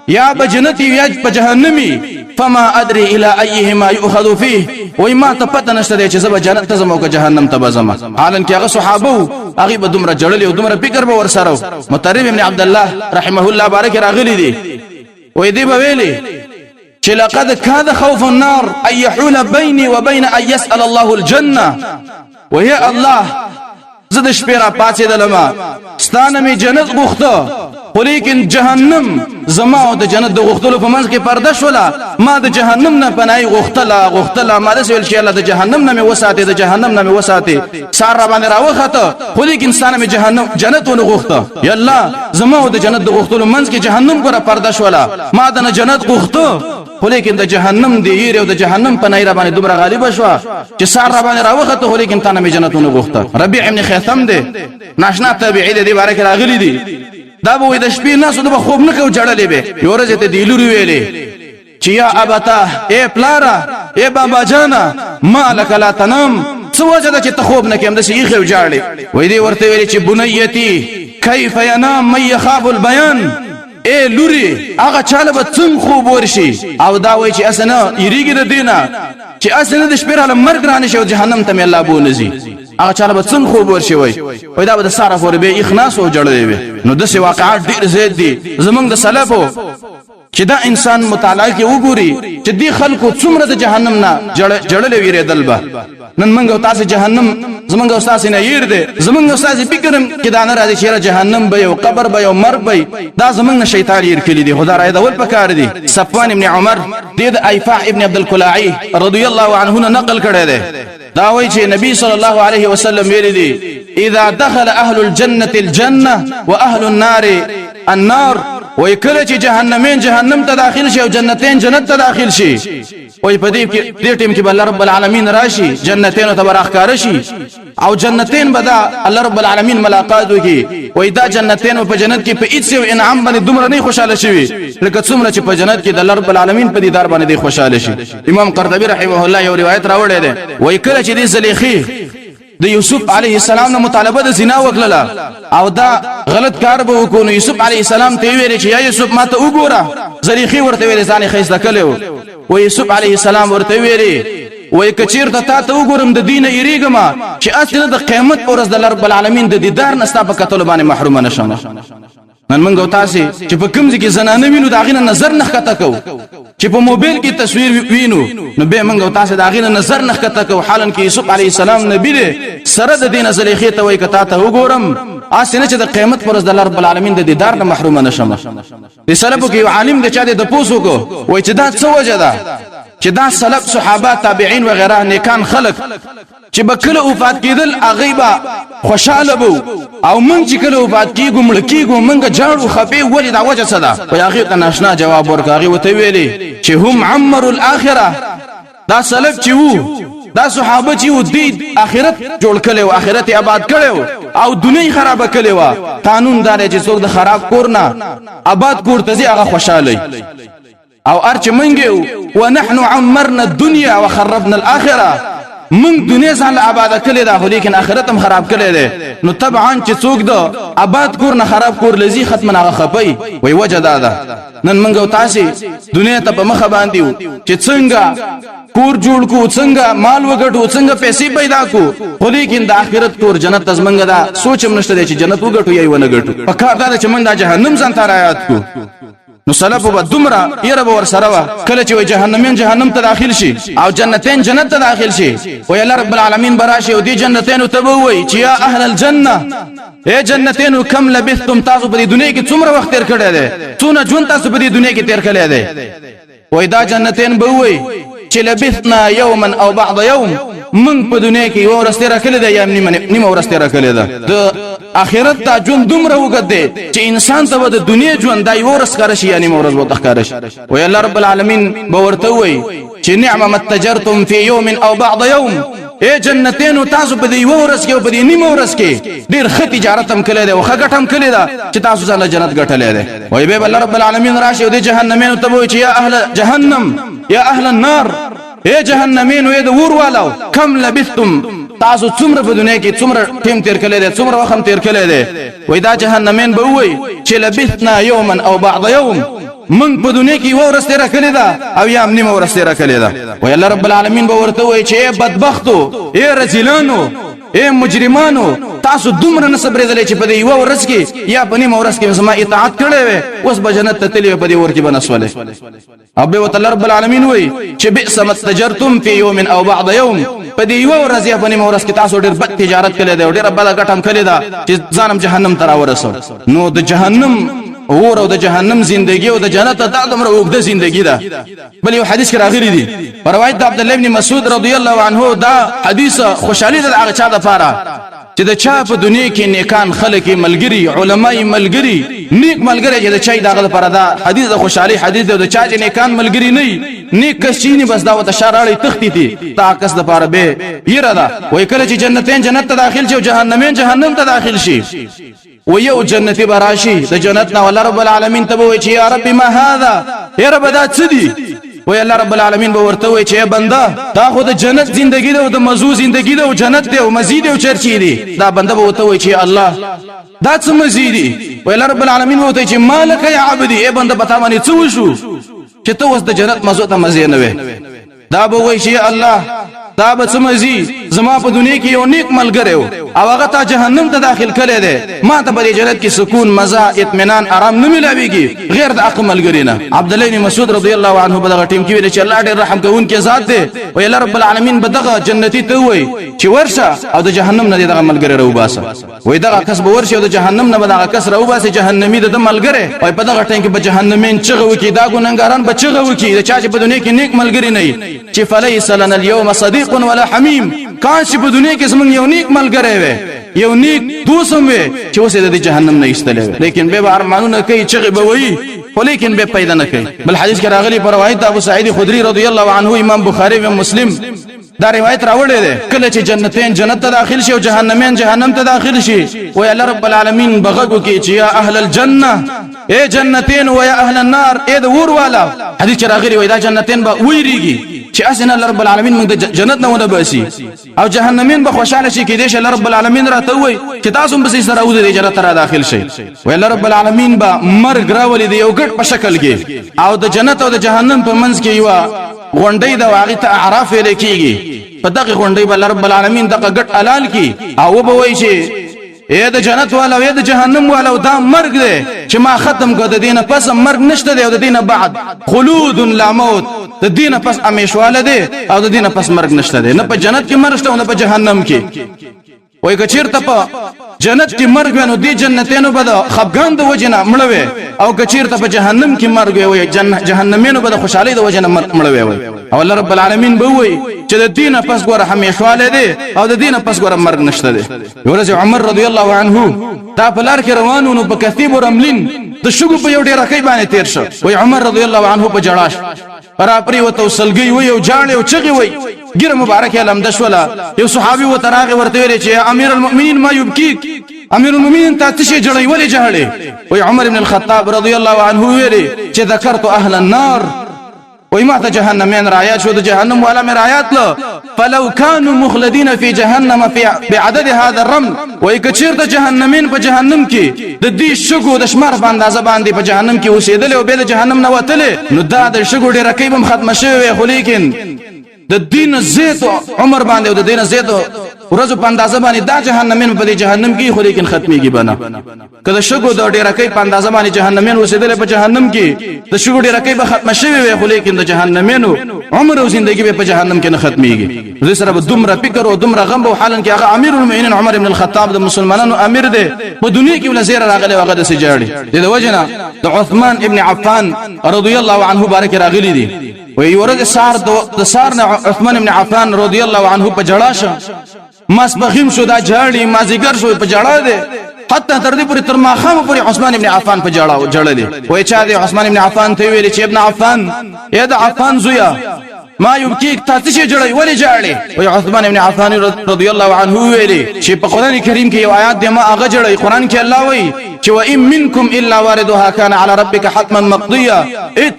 یا بجنتی یا په جهنمی فما ادري الى ايهما يؤخذ فيه وای ما ته پته نشته چې زما جنت ته زما او جهنم ته بزما حالان کې هغه صحابه هغه به دومره جړلې او دومره فکر به ور سره مطرب ابن عبد الله رحمه الله بارک راغلی دی وای دی به ویلي چې لقد كاد خوف النار ان يحول بيني وبين ان يسال الله الجنه وهي الله زد شپرا پاتې دلما ستانه می جنت غوښته ولیکن جهنم زما او د جنت د غوښتلو په منځ کې پرده شولا ما د جهنم نه پناهي غوښتله ما د سوال شي الله د جهنم نه می وساته د جهنم نه می وساته سار را باندې راوخته ولیکن ستانه می جهنم جنت ونه غوښته یا الله زما او د جنت د غوښتلو منځ کې جهنم پر پرده شولا ما د جنت غوښته ولیکن د جهنم دی یره او د جهنم په نایره باندې دومره غالب شو چې سار را باندې راوخته ولیکن تانه می جنتونه غوښته ربيع ابن خیثم دی ناشنا تابعی دی بارک راغلی دی دا به د شپې ناس د خوب نه کو جړلې به یو ورځ ته دی لوري ویلې چې یا ابتا اے پلارا اے بابا جانا ما لك لا تنام سوجد چې ته خوب نه کېم د شي خو جړلې وې دی ورته ویلې چې بنیتی کیف ینام من يخاف البيان اے لوري هغه چاله به څنګه خوب ورشي او دا وای چې اسنه یریږي د دینه چې اسنه د شپې را مرګ رانه شو جهنم ته الله بو نزي هغه چاله به څنګه خوب ورشي وای دا به د ساره فور به اخلاص او جړلې وي نو د څه واقعات ډیر زیات دي زمونږ د سلفو چې دا انسان مطالعه کې وګوري چې دی خلکو څومره د جهنم نه جړلې ویریدل به نن موږ تاسو جهنم زمونږ استاد نه ییر دي زمونږ استاد فکرم کې دا نه راځي چې جهنم به او قبر به او مرګ به دا زمونږ شیطان یې کړی دی خدای راځي ول پکار دی صفوان ابن عمر د ایفاع ابن عبد الکلاعی رضی الله عنه نقل کړی دی دا وایي چې نبی صلی الله علیه وسلم ویلي دی اذا دخل اهل الجنه الجنه واهل النار النار وای کله چې جهنمین جهنم ته داخل شي او جنتین جنت ته داخل شي وای په دې ټیم کې بل رب العالمین راشي جنتین ته برخکار شي او جنتین بدا الله رب العالمین ملاقات وکي وای دا جنتین په جنت کې په هیڅ یو انعام باندې دومره نه خوشاله شي لکه څومره چې په جنت کې د الله رب العالمین په دیدار باندې خوشاله شي امام قرطبي رحمه الله یو روایت راوړی دی وای کله چې دې زلیخی د یوسف علیه السلام نه مطالبه د زنا وکړه او دا غلط کار به وکړو یوسف علیه السلام ته ویل چې یا یوسف ماته وګوره زلیخی ورته ویل ځان خیسته کړو و یوسف علیه السلام ورته ویل وای کچیر ته وګورم د دین یریګما چې اصل د قیامت اورز د رب العالمین د دیدار نستا په کتل باندې محروم نشم نن موږ تاسو چې په کوم ځای کې زنانه وینو دا غینه نظر نه خطا کو چې په موبایل کې تصویر وینو نو به موږ تاسو دا غینه نظر نه خطا کو حالن کې یوسف علی السلام نبی دې سره د دین زلیخی ته وای کتا ته وګورم اسنه چې د قیامت پر د رب العالمین د دیدار نه محروم نشم د سلفو کې یو عالم د چا د پوسو کو وای چې دا څه وجه ده چې دا سلف صحابه تابعین و غیره نیکان خلق چې بکله وفات کېدل اغیبا خوشاله بو او مونږ چې کله وفات کیږو مړ کیږو مونږ جاړو خپې ولې دا وجه څه ده او هغه ته ناشنا جواب ورکاږي وته ویلي چې هم عمروا الاخره دا سلف چې وو دا صحابه چې وو د اخرت جوړ کړي او اخرت آباد کړي او دنیا خراب کړي وا قانون دار چې څوک د خراب کور نه آباد کور ته هغه خوشاله او ارچ منګو ونحن عمرنا الدنيا وخربنا الاخره من دنیا ځان آباد کړي دا خو لیکن اخرت هم خراب کړي دي نو طبعا چې څوک دا آباد کور نه خراب کور لذي ختم نه خپي وای وجه دا نن منګو تاسو دنیا ته په مخه باندې چې څنګه کور جوړ کو څنګه مال وګټو څنګه پیسې پیدا کو خو لیکن د اخرت کور جنت زمنګ دا سوچم نشته چې جنت وګټو یا ونه ګټو په کار دا چې من دا جهنم ځان ته رايات کو نو سلف به دمرا یره به ور سره وا کله چې جهنمین جهنم ته داخل شي او جنتین جنت ته داخل شي و الله رب العالمین براشي او دي جنتین ته وای چې یا اهل الجنه اے جنتین کم لبثتم تاسو په دنیا کې څومره وخت تیر کړی دی څونه ژوند تاسو په دنیا کې تیر کړی دی وای دا جنتین به وای چې لبثنا یوما او بعض یوم من په دنیا کې یو ورځ تیر کړی دی یا نیمه ورځ تیر کړی دی د اخرت ته ژوند دومره وګد چې انسان ته د دنیا ژوند دای ورس کار شي یعنی مورز وته کار شي وای الله رب العالمین به ورته وای چې نعم متجرتم فی یوم او بعض یوم اے جنتین تاسو په دې ورس کې او په دې نیمه ورس کې ډیر ښه تجارت هم کړی دی او ښه ګټم کړی دا چې تاسو ځان جنت ګټلې ده وای به الله رب العالمین راشي او د جهنمین ته وای چې یا اهل جهنم یا اهل النار اے جهنمین وې د ور والو کم لبثتم تاسو څومره په دنیا کې څومره ټیم تیر کړی دی څومره وخت تیر کړی دی وای دا جهنمین به وای چې لبثنا یوما او بعض یوم من په دنیا کې ورځ تیر کړی دا او یا نیمه ورځ تیر کړی دا وای الله رب العالمین به ورته وای چې بدبختو اے رجلانو اے مجرمانو تاسو دومره نه صبرېدل چې په دې یو ورځ کې یا په نیمه ورځ کې زما اطاعت کړې وې اوس به جنت ته تللی په دې ور کې بنسولې او به وت الله رب العالمین وای چې بئس ما تجرتم فی یوم او بعض یوم په دې یو ورځ یا په نیمه ورځ کې تاسو ډېر بد تجارت کړې ده او ډېر بد ګټم کړې ده چې ځانم جهنم ته راورسو نو د جهنم اور او د جهنم زندگی او د جنت د عمر اوږده زندگی ده بل یو حدیث کې راغلی دی روایت د عبد الله ابن مسعود رضی الله عنه دا حدیث خوشالي د هغه چا د پاره چې د چا په دنیا کې نیکان خلک ملګری علماي ملګری نیک ملګری چې د چا دغه لپاره دا حدیث د خوشالي حدیث د چا چې نیکان ملګری نه نیک کشینی بس دا وت شراړی تختی دي تا کس د پاره به یره دا وای کله چې جنتین جنت ته داخل شي او جهنمین جهنم ته داخل شي و یو جنتی براشي د جنت نه الله رب العالمین ته وای چې یا رب ما هذا یا رب دا څه دي وای الله رب العالمین به ورته وای چې بنده دا خو د جنت زندگی ده او د مزو زندگی ده او جنت ده او مزید او چرچی دي دا بنده به ورته وای چې الله دا څه مزید دي وای الله رب العالمین به ورته چې مالک یا عبدی ای بنده پتا باندې څه وشو چې ته اوس د جنت مزو ته مزه نه وې دا به وای چې الله دا به څه مزي زما په دنیا کې یو نیک ملګری او هغه ته جهنم ته داخل کړي دي ما ته په جنت کې سکون مزه اطمینان آرام نه ملويږي غیر د عقل ملګری نه عبد الله بن مسعود رضی الله عنه په دغه ټیم کې ویل چې الله ډېر رحم کوونکی ذات دی او الله رب العالمین به دغه جنتی ته وای چې ورشه او د جهنم نه دغه ملګری راوباسه وای دغه کس به ورشه او د جهنم نه دغه کس راوباسه جهنمی د ملګری وای په دغه ټیم کې به جهنمین چغه وکي دا ګونګاران به چغه وکي د چا چې په دنیا کې نیک ملګری نه چې فلیس لنا اليوم صديق ولا حمیم کاش په دنیا کې زمونږ یو نیک ملګری وي یو نیک دوسم وي چې اوس د جهنم نه ایستلې لیکن به ارمانونه کوي چې به وي ولیکن به پیدا نه کوي بل حدیث کې راغلی په روایت ابو سعید خدری رضی الله عنه امام بخاری و مسلم دا روایت راوړی دی کله چې جنتین جنت ته داخل شي او جهنمین جهنم ته داخل شي و الله رب العالمین بغږو کې چې یا اهل الجنه اے جنتین و یا اهل النار اے د ور والا حدیث راغلی وای دا جنتین به ویریږي چې اسنه الله رب العالمین موږ د جنت نه ونه باسي او جهنمین به خوشاله شي کې دې الله رب العالمین راته وای چې تاسو به سره وځي جنت را داخل شي و الله رب العالمین به مرګ راولي دی یو ګټ په شکل کې او د جنت او د جهنم په منځ کې یو غونډې د واغې ته اعراف لیکيږي په دغه غونډې بل رب العالمین دغه ګټ حلال کی او به وای چې اے د جنت والا اے د جهنم والا دا مرګ دی چې ما ختم کړ د دینه پس مرګ نشته دی او د دینه بعد خلود لا موت د دینه پس امیشواله دی او د دینه پس مرګ نشته دی نه په جنت کې مرګ شته او نه په جهنم کې وای کچیرته په جنت کې مرګ ونه دی جنتینو بده خفګان د وجنه مړوي او کچیرته په جهنم کې مرګ وي جهنمینو بده خوشالي د وجنه مړوي او الله رب العالمین به وي چې د دینه پس ګوره همیشواله دی او د دینه پس ګوره مرګ نشته دی ورځ عمر رضی الله عنه دا په لار کې روانو نو په کثیب ورملین د شګو په یو ډیر راکې باندې تیر شو وای عمر رضی الله عنه په جړاش پر اپری وتوسلګي وي او جاړي او چغي وي ګره مبارک علم دشولا یو صحابي و تراغه ورته ویل چې امیر المؤمنین ما یبکیک امیر المؤمنین ته تشي جړی ولې جهړي وای عمر ابن الخطاب رضی الله عنه ویل چې ذکرت اهل النار وای ما ته جهنمین رايات شو د جهنم والا مې رايات له فلو كانوا مخلدين في جهنم في بعدد هذا الرمل وای کچیر د جهنمین په جهنم کې د دې شګو د شمار باندې باندې په جهنم کې اوسېدل او به د جهنم نه وتل نو دا د شګو ډېر رقیبم ختم شوی خو لیکن د دین زیت عمر باندې او د دین زیت ورځ په اندازه باندې دا جهنمین په دې جهنم کې خو لیکن ختميږي بنا کله شګو د ډېر رقیب په اندازه باندې جهنمین اوسېدل په جهنم کې د شګو ډېر رقیب ختم شوی خو لیکن د جهنمینو عمر او ژوندۍ په جهنم کې نه ختميږي زه سره به دومره فکر او دومره غم او حالن کې هغه امیر المؤمنین عمر ابن الخطاب د مسلمانانو امیر دی په دنیا کې ول زیر راغلی هغه د سجاړي د وجنه د عثمان ابن عفان رضی الله عنه بارک راغلی دی وی ورځ سار نه عثمان ابن عفان رضی الله عنه په جړاشه مسبخیم شو دا جړی مازیګر شو په جړا دی حتی تر دې پورې تر ماخام پورې عثمان ابن عفان په جړلې وای چا دی عثمان ابن عفان ته ویل چې ابن عفان اې د عفان زویا ما یبکیک تاسو جړی ولې جړلې وای عثمان ابن عفان رضی الله عنه ویل چې په قران کریم کې یو آیات دی ما هغه جړی قران کې الله وایي چې وان منکم الا واردها كان على ربك حتما مقضيا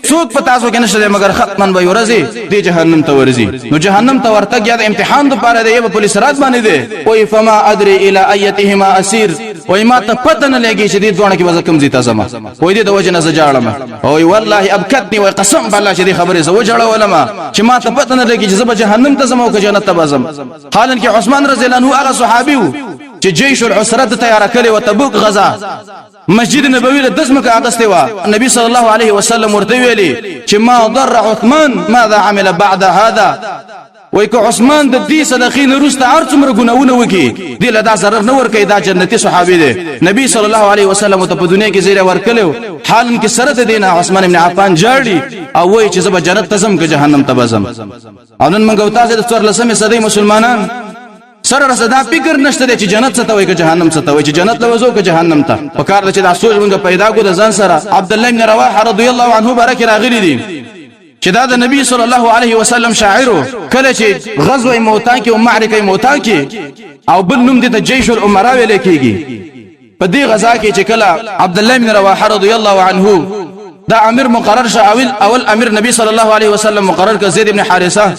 څوک پتا سو کې نشته مگر ختما به ورځي دی جهنم ته ورځي نو جهنم ته ورته یا د امتحان لپاره دی په پولیس رات باندې دی وای فما ادري الى ايتهما اسير وای ما ته پته نه لګي چې دې دوه کې وځه کم زیتا زما وای دې د وجه نه زجاړم وای والله ابکتني وای قسم بالله چې دې خبره زو جړه ولما چې ما ته پته نه لګي چې زما جهنم ته زما او جنت ته بازم حالان کې عثمان رضی الله عنه هغه صحابي وو چې جيش العسره تیار کړي او تبوک غزا مسجد نبوي له دسمه اغسته وا نبی صلی الله علیه وسلم ورته ویلي چې ما ضر عثمان ماذا عمل بعد هذا وای که عثمان د دې صدقین روسته ارڅومره ګناونه وکي دله دا ضرر نه ور کوي دا جنتی صحابي دی نبی صلی الله علیه وسلم ته په دنیا کې زیره ور کړو حال کې سره د دینه عثمان ابن عفان جاړي او وای چې زب جنت تزم که جهنم تبزم او نن موږ تاسو د 14 صدې مسلمانان سره رسدا فکر نشته چې جنت څه ته وای که جهنم څه ته وای چې جنت لوزو که جهنم ته په کار چې دا سوچ موږ پیدا کو د ځان سره عبد الله بن رواحه رضی الله عنه بارک راغلی دي چې دا د نبی صلی الله علیه وسلم شاعر کله چې غزوه موتا کې او معرکه موتا کې او بل نوم د جيش الامراء ویل کېږي په دې غزا کې چې کله عبد الله بن رواحه رضی الله عنه دا امیر مقرر شو اول امیر نبی صلی الله علیه وسلم مقرر ک زید ابن حارثه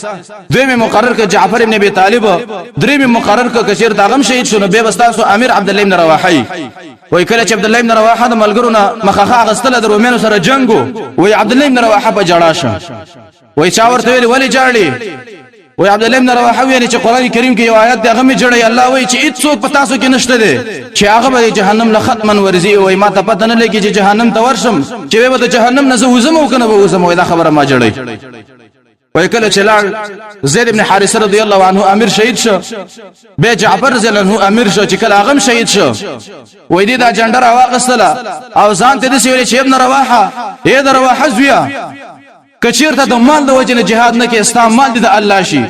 دویم مقرر ک جعفر ابن ابي طالب دریم مقرر ک کثیر داغم شهید شو به واستاسو امیر عبد الله بن رواحه وای کله چې عبد الله بن رواحه د ملګرو مخخه غستله د رومانو سره جنگو وای عبد الله بن رواحه په جړاشه وای چا ورته ویل ولی جړلی وای عبد الله بن رواحه ویل چې قران کریم کې یو آیت دی هغه می جړی الله وای چې هیڅ پتا سو کې نشته دی چې هغه به جهنم له ختمن ورزي وای ما ته پته نه لګي چې جهنم ته ورشم چې به د جهنم نه زوزم او کنه به وزم وای دا خبره ما جړی وای کله چې لاړ زید ابن حارثه رضی الله عنه امیر شهید شو به جعفر رضی الله عنه امیر شو چې کله هغه شهید شو وای دې دا جندر واغستله او ځان ته دې ویل چې ابن رواحه اے د رواحه زویا کچیرته د مال د وجنه jihad نه کې استعمال دي د الله شي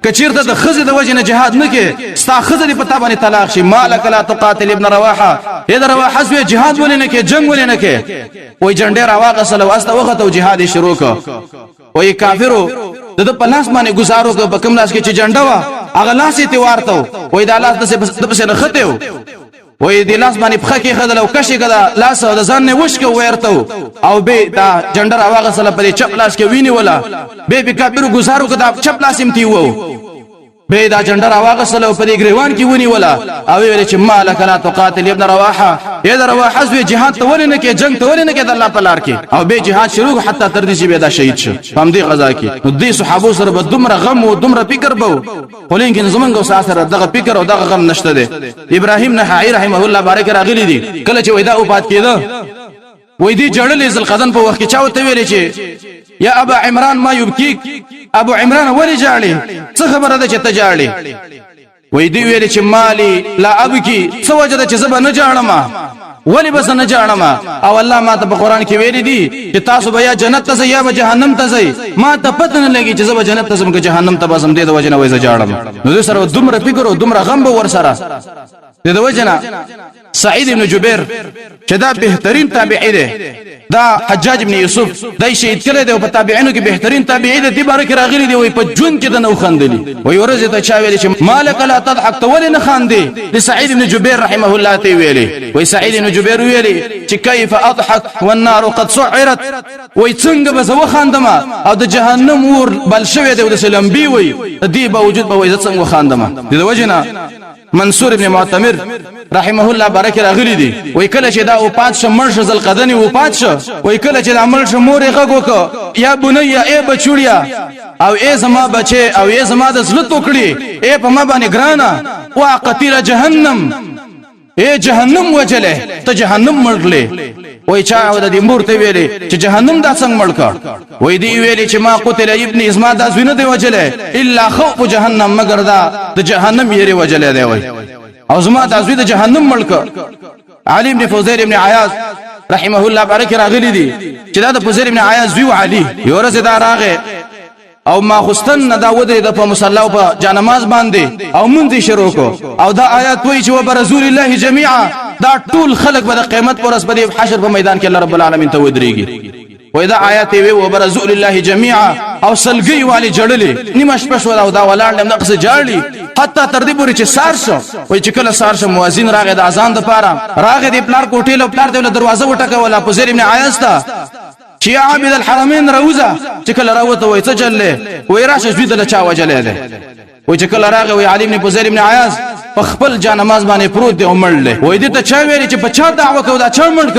کچیرته د خزه د وجه نه جهاد نه کې ستا خزه دی پتا باندې طلاق شي مالک لا تقاتل ابن رواحه اذا رواحه سوی جهاد ولې نه کې جنگ ولې نه کې وای جنډه راواغه سره واسطه وخت او جهاد شروع کو وای کافرو د پلاس باندې گزارو کو په کوم لاس کې چې جنډه وا هغه لاس ته ورته وای دا لاس د پسې نه خته وای د لاس باندې پخه کې خدل او کشي کړه لاس او د ځان نه وښ کو ورته او به دا جنډر اواغه سره په چپ لاس کې ویني ولا به کافرو گزارو کړه چپ لاس هم تی وو به دا جنډر اواغه سره په دې گریوان کې ونی ولا او ویل چې مالک لا تقاتل ابن رواحه اذا رواحه حزب جهاد ته ولې نه کې جنگ ته ولې نه کې د الله په لار کې او به جهاد شروع حتی تر دې چې به دا شهید شو هم دې غزا کې نو دې صحابه سره به دومره غم او دومره فکر بو خو لیکن زمونږ سره دغه فکر او دغه غم نشته دي ابراهيم نحعي رحمه الله بارک راغلي دي کله چې وېدا او پات کېده وې دې جړلې ذل قدن په وخت کې چاو ته ویلې چې یا ابا عمران ما يبكيك ابو عمران ولې جاړي څه خبره ده چې ته جاړي وې دې ویلې چې مالي لا ابكي څه وجه ده چې زبر نه جاړم ولی بس نه جاړم او الله ما ته په قران کې ویلي دي چې تاسو به یا جنت ته یا به جهنم ته ځئ ما ته پته نه لګي چې زه به جنت ته ځم که جهنم ته به ځم دې د وجه نه وای زه جاړم نو سره دومره فکر او دومره غم به ور سره دې د وجه نه سعید ابن جبیر چې دا بهترین تابعی دی دا حجاج ابن یوسف دای شهید کړي دی او په تابعینو کې بهترین تابعی دی بارک راغلی دی وای په جون کې د نو خندلی وای ورځ ته چا ویل چې مالک لا تضحك تول نه خاندي لسعید ابن جبیر رحمه الله ته ویلي وای سعید ابن جبیر ویلي چې کیف اضحك والنار قد سعرت وای څنګه به زه خاندم او د جهنم ور بل شوی دی د سلمبي وای دی به وجود به وای زه څنګه خاندم د وجنه منصور ابن معتمر رحمه الله بارک راغلی دی وای کله چې دا او پات شمر شزل قدنی او پات ش وای کله چې عمل شمور غو کو یا بنیا ای بچوړیا او ای زما بچي او ای زما د زړه ټوکړي ای په ما باندې ګرانا وا قتیل جهنم ای جهنم وجله ته جهنم مړلې وای چا د دې مور ته ویلې چې جهنم دا څنګه مړکا وای دی ویلې چې ما قتل ابن اسما دا زوینه دی وجله الا خوف جهنم مگر دا د جهنم یې وجله دی وای او زما د ازوی د جهنم ملک علي ابن فوزير ابن عياض رحمه الله بارک راغلی دي چې دا د فوزير ابن عياض وی علي یورز دا راغه او ما خستن دا ودرې د په مصلا او په جانماز باندې او مونږ شروع کو او دا آیات وایي چې وبرزول الله جميعا دا ټول خلق به د قیامت پر ورځ په حشر په میدان کې الله رب العالمین ته ودرېږي وای دا آیات وی وبرزول الله جميعا او سلګي والی جړلې نیمه شپه شو دا ولاړ لم نقص جاړي حتی تر دې پورې چې سار شو وای چې کله سار شو مؤذن راغی د اذان د پاره راغی د پلار کوټې له پلار ته دروازه وټکوله په زیر ابن عیاض ته چې عابد الحرمین روزه چې کله راوته وای څه جلې وای راشه جوړ د چا وجلې ده وای چې کله راغی وای علي ابن فوزير ابن عیاض په خپل جانماز باندې پروت دی عمرله وای دې ته چا ویل چې په چا دعوه کو دا چا مړک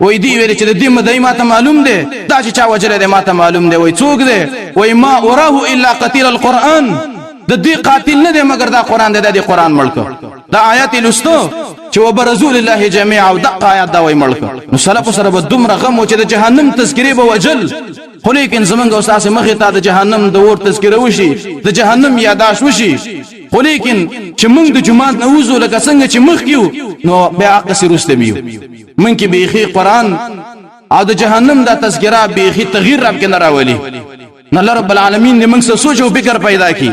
وای دی ویل چې د دې مدای ماته معلوم دی دا چې چا وجلې ده ماته معلوم دی وای څوک دی وای ما وراه الا قتيل القران د دې قاتل نه دی مگر دا قران دی د قران ملک دا آیات لستو چې وبرزول الله جميعا او دغه آیات دا وای ملک نو سلف سره به دومره غم چې د جهنم تذکری به وجل خو لیکن زمونږ استاد مخې ته د جهنم د ور تذکره وشي د جهنم یاداش وشي خو لیکن چې موږ د جماعت نوزو لکه څنګه چې مخ کیو نو بیا قصې رستمیو من کې بیخي قران او د جهنم د تذکره بیخي تغییر رب کې نه راولي الله رب العالمین دې موږ څه سوچ او فکر پیدا کړي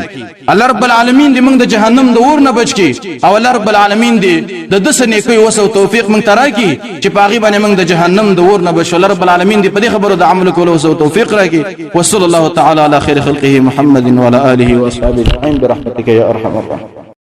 الله رب العالمین دې موږ د جهنم د اور نه بچ کړي او الله رب العالمین دې د دسه نیکي وسو توفیق موږ ترا کړي چې پاغي باندې موږ د جهنم د اور نه بچ الله رب العالمین دې په دې خبرو د عمل کولو وسو توفیق راکړي وصلی الله تعالی علی خیر خلقه محمد وعلى اله واصحابه اجمعین برحمتک یا ارحم الراحمین